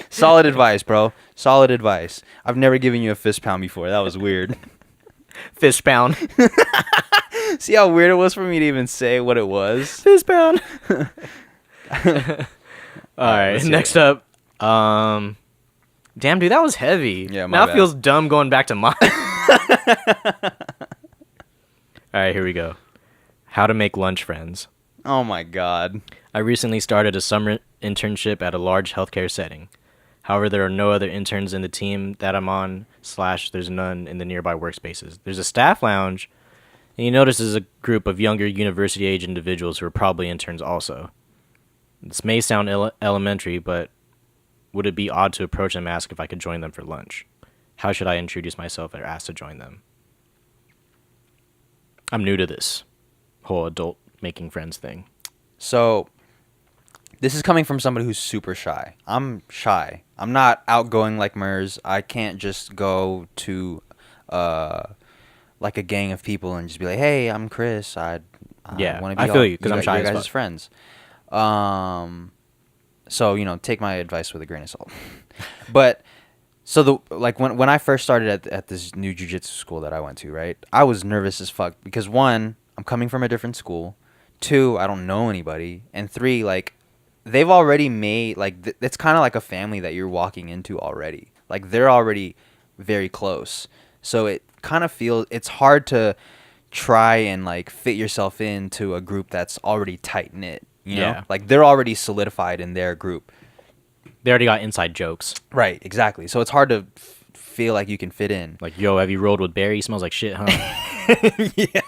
[SPEAKER 1] Solid advice, bro. Solid advice. I've never given you a fist pound before. That was weird.
[SPEAKER 2] Fist pound.
[SPEAKER 1] See how weird it was for me to even say what it was?
[SPEAKER 2] Fist pound. All right, next up. Damn, dude, that was heavy.
[SPEAKER 1] Yeah,
[SPEAKER 2] now it feels dumb going back to mine. All right, here we go. How to make lunch friends.
[SPEAKER 1] Oh my god.
[SPEAKER 2] I recently started a summer internship at a large healthcare setting. However, there are no other interns in the team that I'm on, / there's none in the nearby workspaces. There's a staff lounge, and you notice there's a group of younger university-age individuals who are probably interns also. This may sound elementary, but would it be odd to approach them and ask if I could join them for lunch? How should I introduce myself or ask to join them? I'm new to this whole adult making friends thing.
[SPEAKER 1] So, this is coming from somebody who's super shy. I'm shy. I'm not outgoing like Mers. I can't just go to like a gang of people and just be like, "Hey, I'm Chris. I want to be."
[SPEAKER 2] I feel you because I'm shy
[SPEAKER 1] as
[SPEAKER 2] as
[SPEAKER 1] guys' friends. So take my advice with a grain of salt. But so when I first started at this new jiu-jitsu school that I went to, right? I was nervous as fuck because 1, I'm coming from a different school. 2, I don't know anybody, and 3, like, they've already made, like, it's kind of like a family that you're walking into already. Like, they're already very close. So it kind of feels, it's hard to try and, like, fit yourself into a group that's already tight-knit, you know? Like, they're already solidified in their group.
[SPEAKER 2] They already got inside jokes.
[SPEAKER 1] Right, exactly. So it's hard to feel like you can fit in.
[SPEAKER 2] Like, yo, have you rolled with Barry? He smells like shit, huh?
[SPEAKER 1] Yeah.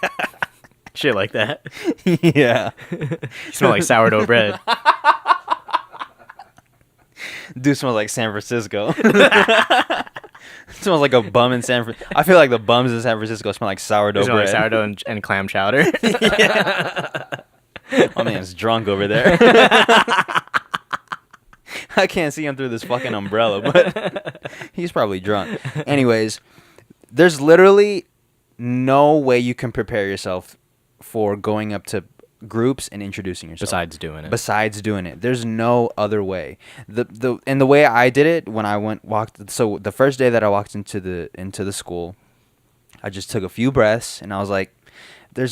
[SPEAKER 2] Shit like that.
[SPEAKER 1] Yeah.
[SPEAKER 2] You smell like sourdough bread.
[SPEAKER 1] Dude smells like San Francisco. Smells like a bum in San Francisco. I feel like the bums in San Francisco smell like sourdough bread.
[SPEAKER 2] Like sourdough and clam chowder.
[SPEAKER 1] Yeah. My man's drunk over there. I can't see him through this fucking umbrella, but he's probably drunk. Anyways, there's literally no way you can prepare yourself for going up to groups and introducing yourself. Besides doing it. There's no other way. The way I did it when I walked, so the first day that I walked into the school, I just took a few breaths and I was like,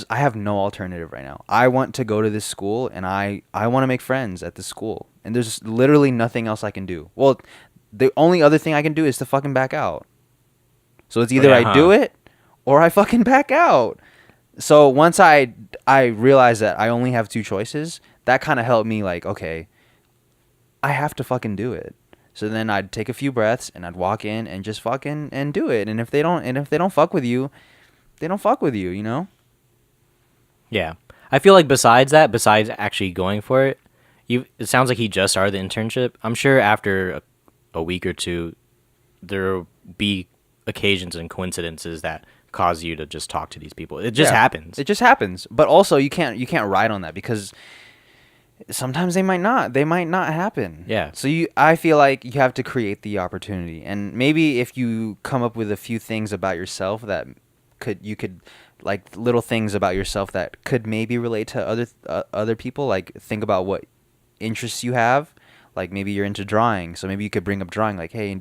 [SPEAKER 1] I have no alternative right now. I want to go to this school and I want to make friends at this school. And there's literally nothing else I can do. Well, the only other thing I can do is to fucking back out. So it's either I do it or I fucking back out. So once I realized that I only have 2 choices, that kind of helped me, like, okay, I have to fucking do it. So then I'd take a few breaths and I'd walk in and just fucking and do it. And if they don't fuck with you, they don't fuck with you, you know?
[SPEAKER 2] Yeah. I feel like besides actually going for it, it sounds like he just started the internship. I'm sure after a week or 2, there'll be occasions and coincidences that cause you to just talk to these people. It just happens.
[SPEAKER 1] It just happens. But also you can't ride on that because sometimes they might not happen.
[SPEAKER 2] Yeah.
[SPEAKER 1] So I feel like you have to create the opportunity. And maybe if you come up with a few things about yourself that you could like little things about yourself that could maybe relate to other people, like think about what interests you have. Like maybe you're into drawing, so maybe you could bring up drawing, like, hey,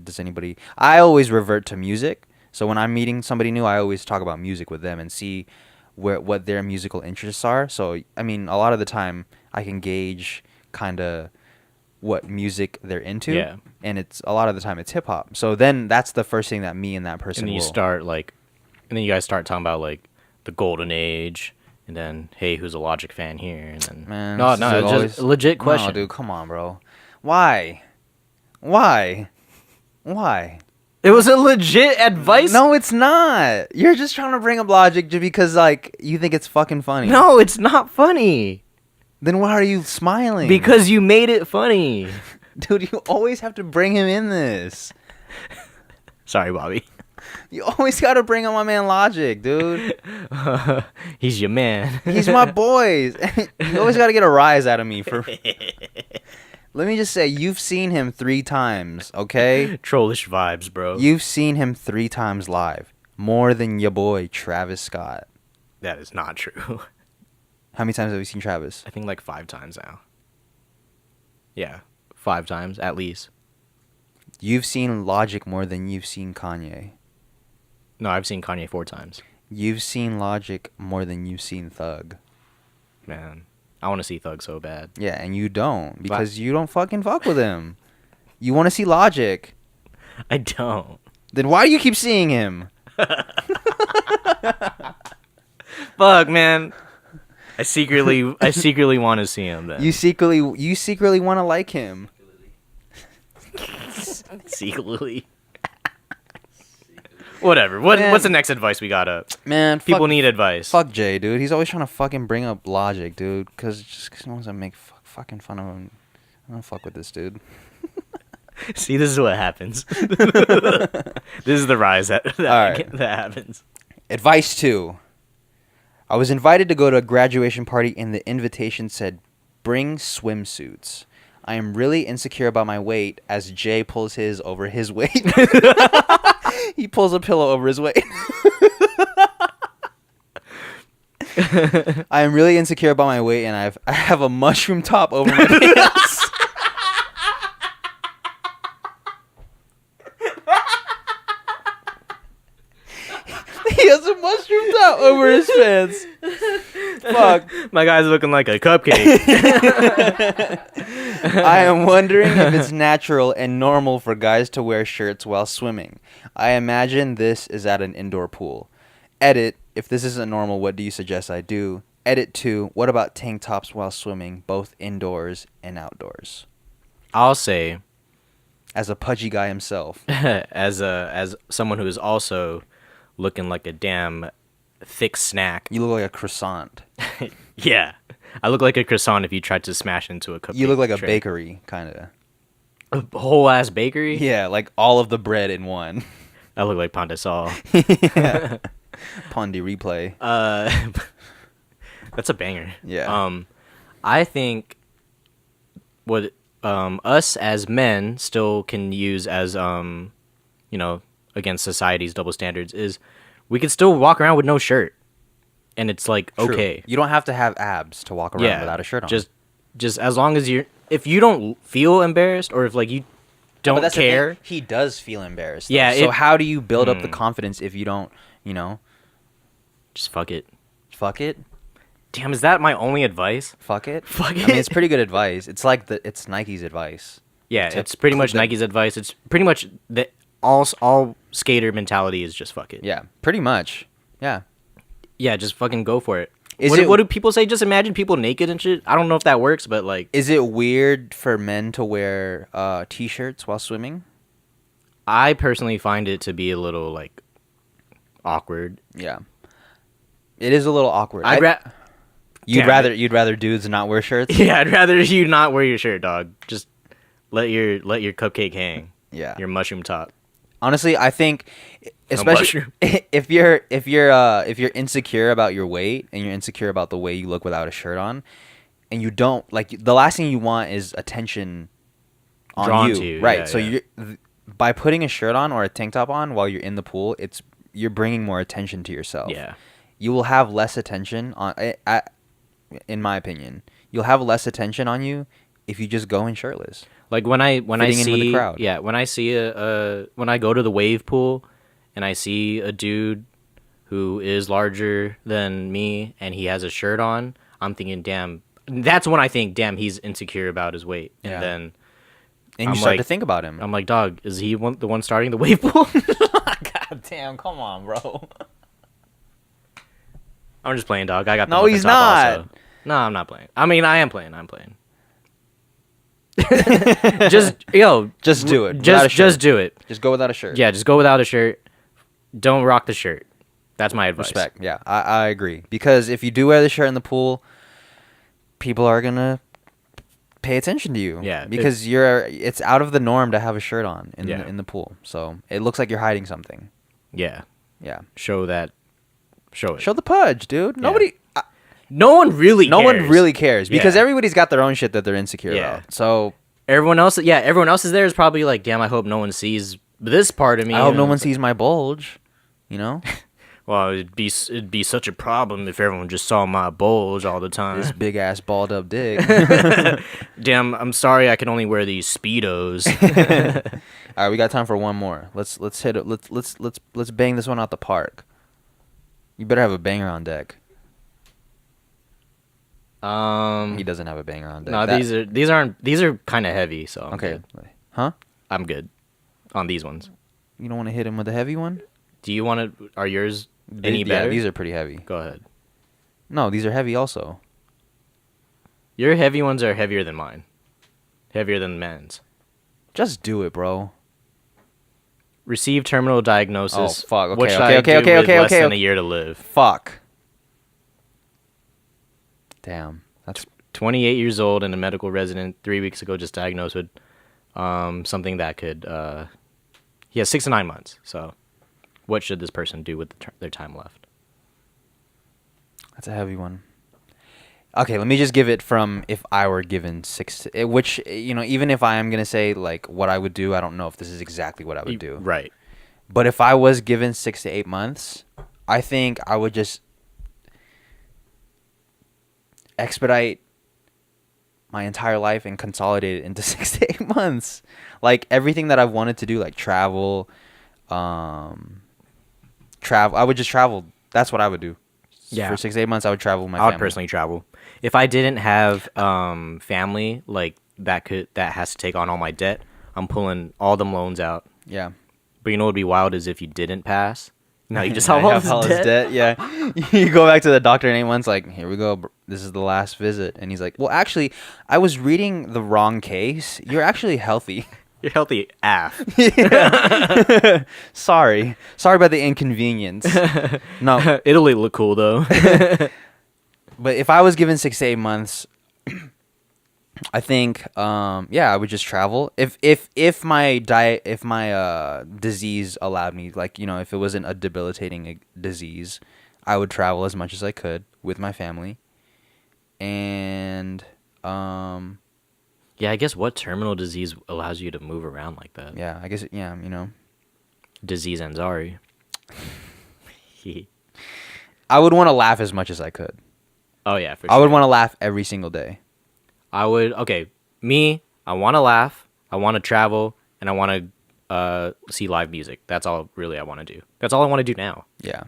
[SPEAKER 1] I always revert to music. So when I'm meeting somebody new, I always talk about music with them and see what their musical interests are. So I mean, a lot of the time I can gauge kind of what music they're into.
[SPEAKER 2] Yeah.
[SPEAKER 1] And it's a lot of the time it's hip hop. So then that's the first thing that me and that person
[SPEAKER 2] And then you
[SPEAKER 1] will.
[SPEAKER 2] start like, and then you guys start talking about like the golden age, and then hey, who's a Logic fan here? And then
[SPEAKER 1] Man,
[SPEAKER 2] no,
[SPEAKER 1] this
[SPEAKER 2] no,
[SPEAKER 1] is
[SPEAKER 2] it's
[SPEAKER 1] always-
[SPEAKER 2] just a legit question.
[SPEAKER 1] No, dude, come on, bro. Why? Why?
[SPEAKER 2] It was a legit advice.
[SPEAKER 1] No, it's not. You're just trying to bring up Logic just because like you think it's fucking funny.
[SPEAKER 2] No, it's not funny.
[SPEAKER 1] Then why are you smiling?
[SPEAKER 2] Because you made it funny.
[SPEAKER 1] Dude, you always have to bring him in this.
[SPEAKER 2] Sorry, Bobby.
[SPEAKER 1] You always got to bring up my man Logic, dude.
[SPEAKER 2] He's your man.
[SPEAKER 1] He's my boy. You always got to get a rise out of me for. Let me just say, you've seen him 3 times, okay?
[SPEAKER 2] Trollish vibes, bro.
[SPEAKER 1] You've seen him 3 times live. More than your boy, Travis Scott.
[SPEAKER 2] That is not true.
[SPEAKER 1] How many times have you seen Travis?
[SPEAKER 2] I think like 5 times now. Yeah, 5 times at least.
[SPEAKER 1] You've seen Logic more than you've seen Kanye.
[SPEAKER 2] No, I've seen Kanye 4 times.
[SPEAKER 1] You've seen Logic more than you've seen Thug.
[SPEAKER 2] Man, I want to see Thug so bad.
[SPEAKER 1] Yeah, and you don't because you don't fucking fuck with him. You want to see Logic.
[SPEAKER 2] I don't.
[SPEAKER 1] Then why do you keep seeing him?
[SPEAKER 2] Fuck, man. I secretly want to see him then.
[SPEAKER 1] You secretly want to like him.
[SPEAKER 2] Secretly. Whatever.
[SPEAKER 1] Man.
[SPEAKER 2] What's the next advice we got up?
[SPEAKER 1] Man,
[SPEAKER 2] People need advice.
[SPEAKER 1] Fuck Jay, dude. He's always trying to fucking bring up Logic, dude, because he wants to make fucking fun of him. I don't fuck with this dude.
[SPEAKER 2] See, this is what happens. This is the rise that
[SPEAKER 1] right.
[SPEAKER 2] that happens.
[SPEAKER 1] Advice 2. I was invited to go to a graduation party and the invitation said, bring swimsuits. I am really insecure about my weight as Jay pulls his over his weight. He pulls a pillow over his weight. I am really insecure about my weight and I have a mushroom top over my pants. He has a mushroom top over his pants. Fuck.
[SPEAKER 2] My guy's looking like a cupcake.
[SPEAKER 1] I am wondering if it's natural and normal for guys to wear shirts while swimming. I imagine this is at an indoor pool. Edit, if this isn't normal, what do you suggest I do? Edit 2, what about tank tops while swimming, both indoors and outdoors?
[SPEAKER 2] I'll say,
[SPEAKER 1] As a pudgy guy himself.
[SPEAKER 2] as someone who is also looking like a damn thick snack.
[SPEAKER 1] You look like a croissant.
[SPEAKER 2] Yeah. I look like a croissant if you tried to smash into a cupcake.
[SPEAKER 1] You look like a
[SPEAKER 2] tray.
[SPEAKER 1] bakery, kind of.
[SPEAKER 2] A whole ass bakery?
[SPEAKER 1] Yeah, like all of the bread in one.
[SPEAKER 2] I look like Pondesal.
[SPEAKER 1] Yeah. Pondy replay.
[SPEAKER 2] That's a banger.
[SPEAKER 1] Yeah.
[SPEAKER 2] I think what us as men still can use as against society's double standards is we can still walk around with no shirt, and it's like
[SPEAKER 1] True.
[SPEAKER 2] okay.
[SPEAKER 1] You don't have to have abs to walk around without a shirt on.
[SPEAKER 2] Just as long as if you don't feel embarrassed or if like you don't
[SPEAKER 1] But that's the thing,
[SPEAKER 2] care.
[SPEAKER 1] he does feel embarrassed.
[SPEAKER 2] Yeah,
[SPEAKER 1] So how do you build up the confidence if you don't,
[SPEAKER 2] Just fuck it.
[SPEAKER 1] fuck it?
[SPEAKER 2] Damn, is that my only advice?
[SPEAKER 1] Fuck it?
[SPEAKER 2] Fuck
[SPEAKER 1] I mean,
[SPEAKER 2] it.
[SPEAKER 1] it's pretty good advice. It's like it's Nike's advice.
[SPEAKER 2] Yeah,
[SPEAKER 1] To
[SPEAKER 2] it's pretty much
[SPEAKER 1] clip it.
[SPEAKER 2] Nike's advice. It's pretty much the all skater mentality is just fuck it.
[SPEAKER 1] Yeah, pretty much. Yeah.
[SPEAKER 2] Yeah, just fucking go for it.
[SPEAKER 1] Is
[SPEAKER 2] What,
[SPEAKER 1] it-
[SPEAKER 2] what do people say? Just imagine people naked and shit. I don't know if that works, but like,
[SPEAKER 1] Is it weird for men to wear t-shirts while swimming?
[SPEAKER 2] I personally find it to be a little like awkward.
[SPEAKER 1] Yeah. It is a little awkward.
[SPEAKER 2] I'd
[SPEAKER 1] You'd
[SPEAKER 2] Damn
[SPEAKER 1] rather dudes not wear shirts?
[SPEAKER 2] yeah, I'd rather you not wear your shirt, dog. Just let your cupcake hang.
[SPEAKER 1] Yeah.
[SPEAKER 2] Your mushroom top.
[SPEAKER 1] Honestly, I think, especially
[SPEAKER 2] mushroom.
[SPEAKER 1] if you're insecure about your weight and you're insecure about the way you look without a shirt on, and you don't like the last thing you want is attention on
[SPEAKER 2] Drawn
[SPEAKER 1] you,
[SPEAKER 2] to you,
[SPEAKER 1] right?
[SPEAKER 2] yeah,
[SPEAKER 1] So
[SPEAKER 2] yeah.
[SPEAKER 1] by putting a shirt on or a tank top on while you're in the pool, you're bringing more attention to yourself.
[SPEAKER 2] Yeah.
[SPEAKER 1] You will have less attention on. In my opinion, you'll have less attention on you if you just go in shirtless.
[SPEAKER 2] Like when I
[SPEAKER 1] Fitting in with the
[SPEAKER 2] see
[SPEAKER 1] crowd.
[SPEAKER 2] yeah, when I see when I go to the wave pool and I see a dude who is larger than me and he has a shirt on, I'm thinking, damn, that's when I think, damn, he's insecure about his weight. And
[SPEAKER 1] Yeah.
[SPEAKER 2] then
[SPEAKER 1] And
[SPEAKER 2] I'm
[SPEAKER 1] you start
[SPEAKER 2] like-
[SPEAKER 1] to think about him.
[SPEAKER 2] I'm like, dog, is he the one starting the weight pool?
[SPEAKER 1] God damn, come on, bro.
[SPEAKER 2] I'm just playing, dog. I got the
[SPEAKER 1] No,
[SPEAKER 2] muffin
[SPEAKER 1] he's
[SPEAKER 2] top
[SPEAKER 1] not.
[SPEAKER 2] also. No, I'm not playing. I mean, I am playing. I'm playing. Just
[SPEAKER 1] Just do it. without a
[SPEAKER 2] Just
[SPEAKER 1] shirt.
[SPEAKER 2] do it.
[SPEAKER 1] Just go without a shirt.
[SPEAKER 2] Yeah, just go without a shirt. Don't rock the shirt. That's my advice.
[SPEAKER 1] Respect. Yeah, I agree. Because if you do wear the shirt in the pool, people are gonna pay attention to you.
[SPEAKER 2] Yeah,
[SPEAKER 1] Because it's out of the norm to have a shirt on
[SPEAKER 2] Yeah.
[SPEAKER 1] in the pool. So it looks like you're hiding something.
[SPEAKER 2] Yeah,
[SPEAKER 1] Yeah.
[SPEAKER 2] show it.
[SPEAKER 1] Show the pudge, dude. Nobody.
[SPEAKER 2] No one really.
[SPEAKER 1] No
[SPEAKER 2] cares.
[SPEAKER 1] one really cares because
[SPEAKER 2] Yeah.
[SPEAKER 1] everybody's got their own shit that they're insecure
[SPEAKER 2] Yeah.
[SPEAKER 1] about. So
[SPEAKER 2] Everyone else is there is probably like, damn, I hope no one sees this part of me.
[SPEAKER 1] I hope
[SPEAKER 2] you
[SPEAKER 1] no
[SPEAKER 2] know?
[SPEAKER 1] one sees my bulge. You know,
[SPEAKER 2] Well, it'd be such a problem if everyone just saw my bulge all the time.
[SPEAKER 1] this big ass balled up dick.
[SPEAKER 2] Damn, I'm sorry, I can only wear these speedos.
[SPEAKER 1] All right, we got time for one more. Let's hit it. Let's bang this one out the park. You better have a banger on deck. He doesn't have a banger on deck.
[SPEAKER 2] No, these are kind of heavy, so I'm
[SPEAKER 1] Okay.
[SPEAKER 2] good.
[SPEAKER 1] Huh?
[SPEAKER 2] I'm good on these ones.
[SPEAKER 1] You don't want to hit him with a heavy one?
[SPEAKER 2] Do you want to? Are yours any
[SPEAKER 1] Yeah,
[SPEAKER 2] better?
[SPEAKER 1] these are pretty heavy.
[SPEAKER 2] Go ahead.
[SPEAKER 1] No, these are heavy also.
[SPEAKER 2] Your heavy ones are heavier than mine. Heavier than men's.
[SPEAKER 1] Just do it, bro.
[SPEAKER 2] Receive terminal diagnosis.
[SPEAKER 1] Oh, fuck. Okay,
[SPEAKER 2] what should
[SPEAKER 1] okay,
[SPEAKER 2] I
[SPEAKER 1] okay,
[SPEAKER 2] do
[SPEAKER 1] okay,
[SPEAKER 2] with
[SPEAKER 1] okay,
[SPEAKER 2] less
[SPEAKER 1] okay.
[SPEAKER 2] than a year to live?
[SPEAKER 1] Fuck. Damn. That's
[SPEAKER 2] 28 years old and a medical resident. 3 weeks ago, just diagnosed with something that could. He has 6 to 9 months. So, what should this person do with their time left?
[SPEAKER 1] a heavy one. Okay, let me just give it from if I were given which, even if I am going to say, like, what I would do, I don't know if this is exactly what I would do.
[SPEAKER 2] Right.
[SPEAKER 1] But if I was given 6 to 8 months, I think I would just expedite my entire life and consolidate it into 6 to 8 months. Like, everything that I've wanted to do, like travel, I would just travel. That's what I would do.
[SPEAKER 2] Yeah.
[SPEAKER 1] For 6 to 8 months, I would travel with my
[SPEAKER 2] I would
[SPEAKER 1] family.
[SPEAKER 2] personally travel. If I didn't have family like that has to take on all my debt, I'm pulling all them loans out.
[SPEAKER 1] Yeah.
[SPEAKER 2] But you know what would be wild is if you didn't pass. Now you just
[SPEAKER 1] I
[SPEAKER 2] have all this debt.
[SPEAKER 1] Yeah. You go back to the doctor and 8 months, like, here we go. This is the last visit. And he's like, well, actually, I was reading the wrong case. You're actually healthy.
[SPEAKER 2] You're healthy AF.
[SPEAKER 1] Sorry about the inconvenience. No,
[SPEAKER 2] Italy look cool though.
[SPEAKER 1] but if I was given 6 to 8 months, I think, I would just travel. If my disease allowed me, like, if it wasn't a debilitating disease, I would travel as much as I could with my family. And
[SPEAKER 2] Yeah, I guess what terminal disease allows you to move around like that?
[SPEAKER 1] yeah, I guess
[SPEAKER 2] Disease Anzari.
[SPEAKER 1] I would want to laugh as much as I could.
[SPEAKER 2] Oh yeah, for
[SPEAKER 1] I
[SPEAKER 2] sure.
[SPEAKER 1] would want to laugh every single day.
[SPEAKER 2] I want to laugh, I want to travel, and I want to see live music. That's all really I want to do. That's all I want to do now.
[SPEAKER 1] Yeah.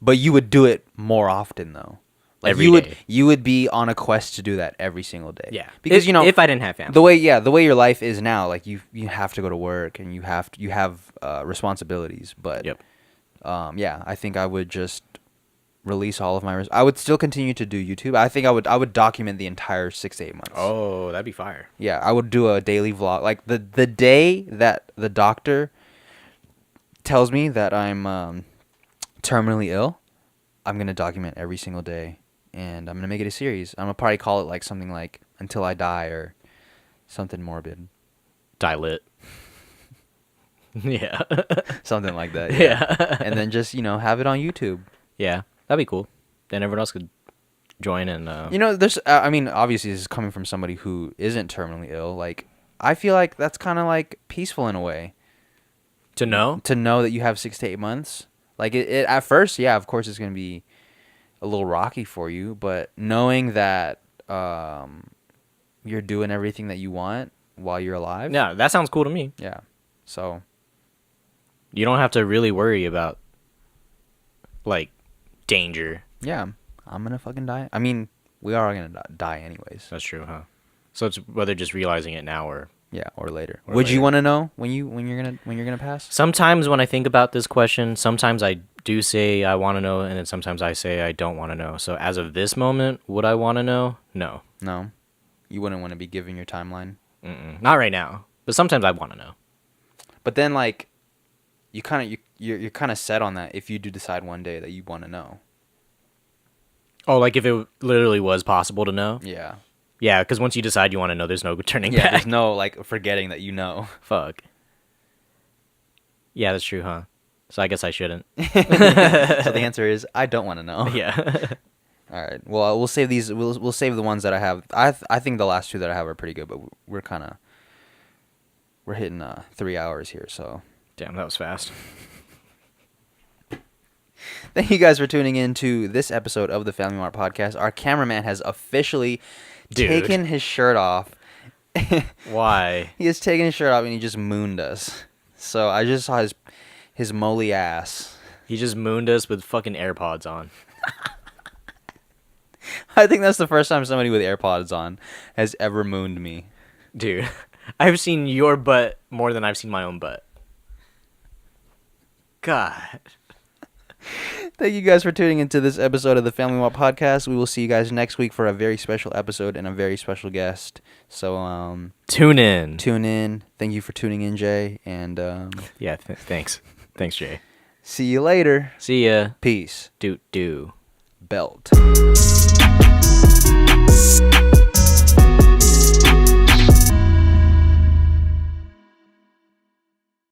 [SPEAKER 1] But you would do it more often though. Like
[SPEAKER 2] Every day.
[SPEAKER 1] You would be on a quest to do that every single day.
[SPEAKER 2] Yeah.
[SPEAKER 1] Because
[SPEAKER 2] if I didn't have family.
[SPEAKER 1] the way your life is now, like you have to go to work and you have responsibilities, but
[SPEAKER 2] Yep.
[SPEAKER 1] I think I would just release all of my I would still continue to do YouTube. I think I would document the entire 6 to 8 months.
[SPEAKER 2] Oh, that'd be fire.
[SPEAKER 1] Yeah, I would do a daily vlog. Like the day that the doctor tells me that I'm terminally ill, I'm going to document every single day. And I'm going to make it a series. I'm going to probably call it like something like Until I Die or something morbid.
[SPEAKER 2] Die lit. Yeah.
[SPEAKER 1] Something like that.
[SPEAKER 2] Yeah.
[SPEAKER 1] And then just, have it on YouTube.
[SPEAKER 2] Yeah. That'd be cool. Then everyone else could join and
[SPEAKER 1] There's, obviously this is coming from somebody who isn't terminally ill. Like, I feel like that's kind of like peaceful in a way.
[SPEAKER 2] to know.
[SPEAKER 1] To know that you have 6 to 8 months. Like, it at first, yeah, of course it's going to be a little rocky for you, but knowing that you're doing everything that you want while you're alive.
[SPEAKER 2] Yeah, that sounds cool to me.
[SPEAKER 1] Yeah. So,
[SPEAKER 2] You don't have to really worry about like danger.
[SPEAKER 1] yeah, I'm going to fucking die. I mean, we are gonna die anyways.
[SPEAKER 2] That's true, huh? So it's whether just realizing it now or
[SPEAKER 1] later.
[SPEAKER 2] Or
[SPEAKER 1] Would
[SPEAKER 2] later.
[SPEAKER 1] you want to know when you're gonna pass?
[SPEAKER 2] sometimes when I think about this question, sometimes I do say I want to know, and then sometimes I say I don't want to know. So as of this moment, would I want to know? No.
[SPEAKER 1] No, you wouldn't want to be giving your timeline.
[SPEAKER 2] Not right now, but sometimes I want to know.
[SPEAKER 1] But then like, you're kind of set on that if you do decide one day that you want to know.
[SPEAKER 2] Oh, like if it literally was possible to know?
[SPEAKER 1] Yeah.
[SPEAKER 2] Yeah, because once you decide you want to know, there's no turning
[SPEAKER 1] Yeah.
[SPEAKER 2] back.
[SPEAKER 1] There's no like forgetting that you know.
[SPEAKER 2] Fuck. Yeah, that's true, huh? So I guess I shouldn't.
[SPEAKER 1] So the answer is I don't want to know.
[SPEAKER 2] Yeah.
[SPEAKER 1] All right. Well, we'll save these. We'll save the ones that I have. I think the last two that I have are pretty good, but we're hitting 3 hours here. So
[SPEAKER 2] Damn, that was fast.
[SPEAKER 1] thank you guys for tuning in to this episode of the Family Mart Podcast. Our cameraman has officially taken his shirt off.
[SPEAKER 2] Why?
[SPEAKER 1] He has taken his shirt off and he just mooned us. So I just saw his moly ass.
[SPEAKER 2] He just mooned us with fucking AirPods on.
[SPEAKER 1] I think that's the first time somebody with AirPods on has ever mooned me.
[SPEAKER 2] Dude, I've seen your butt more than I've seen my own butt. God.
[SPEAKER 1] Thank you guys for tuning into this episode of the Family Mart Podcast. We will see you guys next week for a very special episode and a very special guest. So
[SPEAKER 2] Tune in.
[SPEAKER 1] Thank you for tuning in, Jay. And
[SPEAKER 2] Yeah, thanks. Thanks, Jay.
[SPEAKER 1] see you later.
[SPEAKER 2] See ya.
[SPEAKER 1] Peace.
[SPEAKER 2] Do.
[SPEAKER 1] Belt.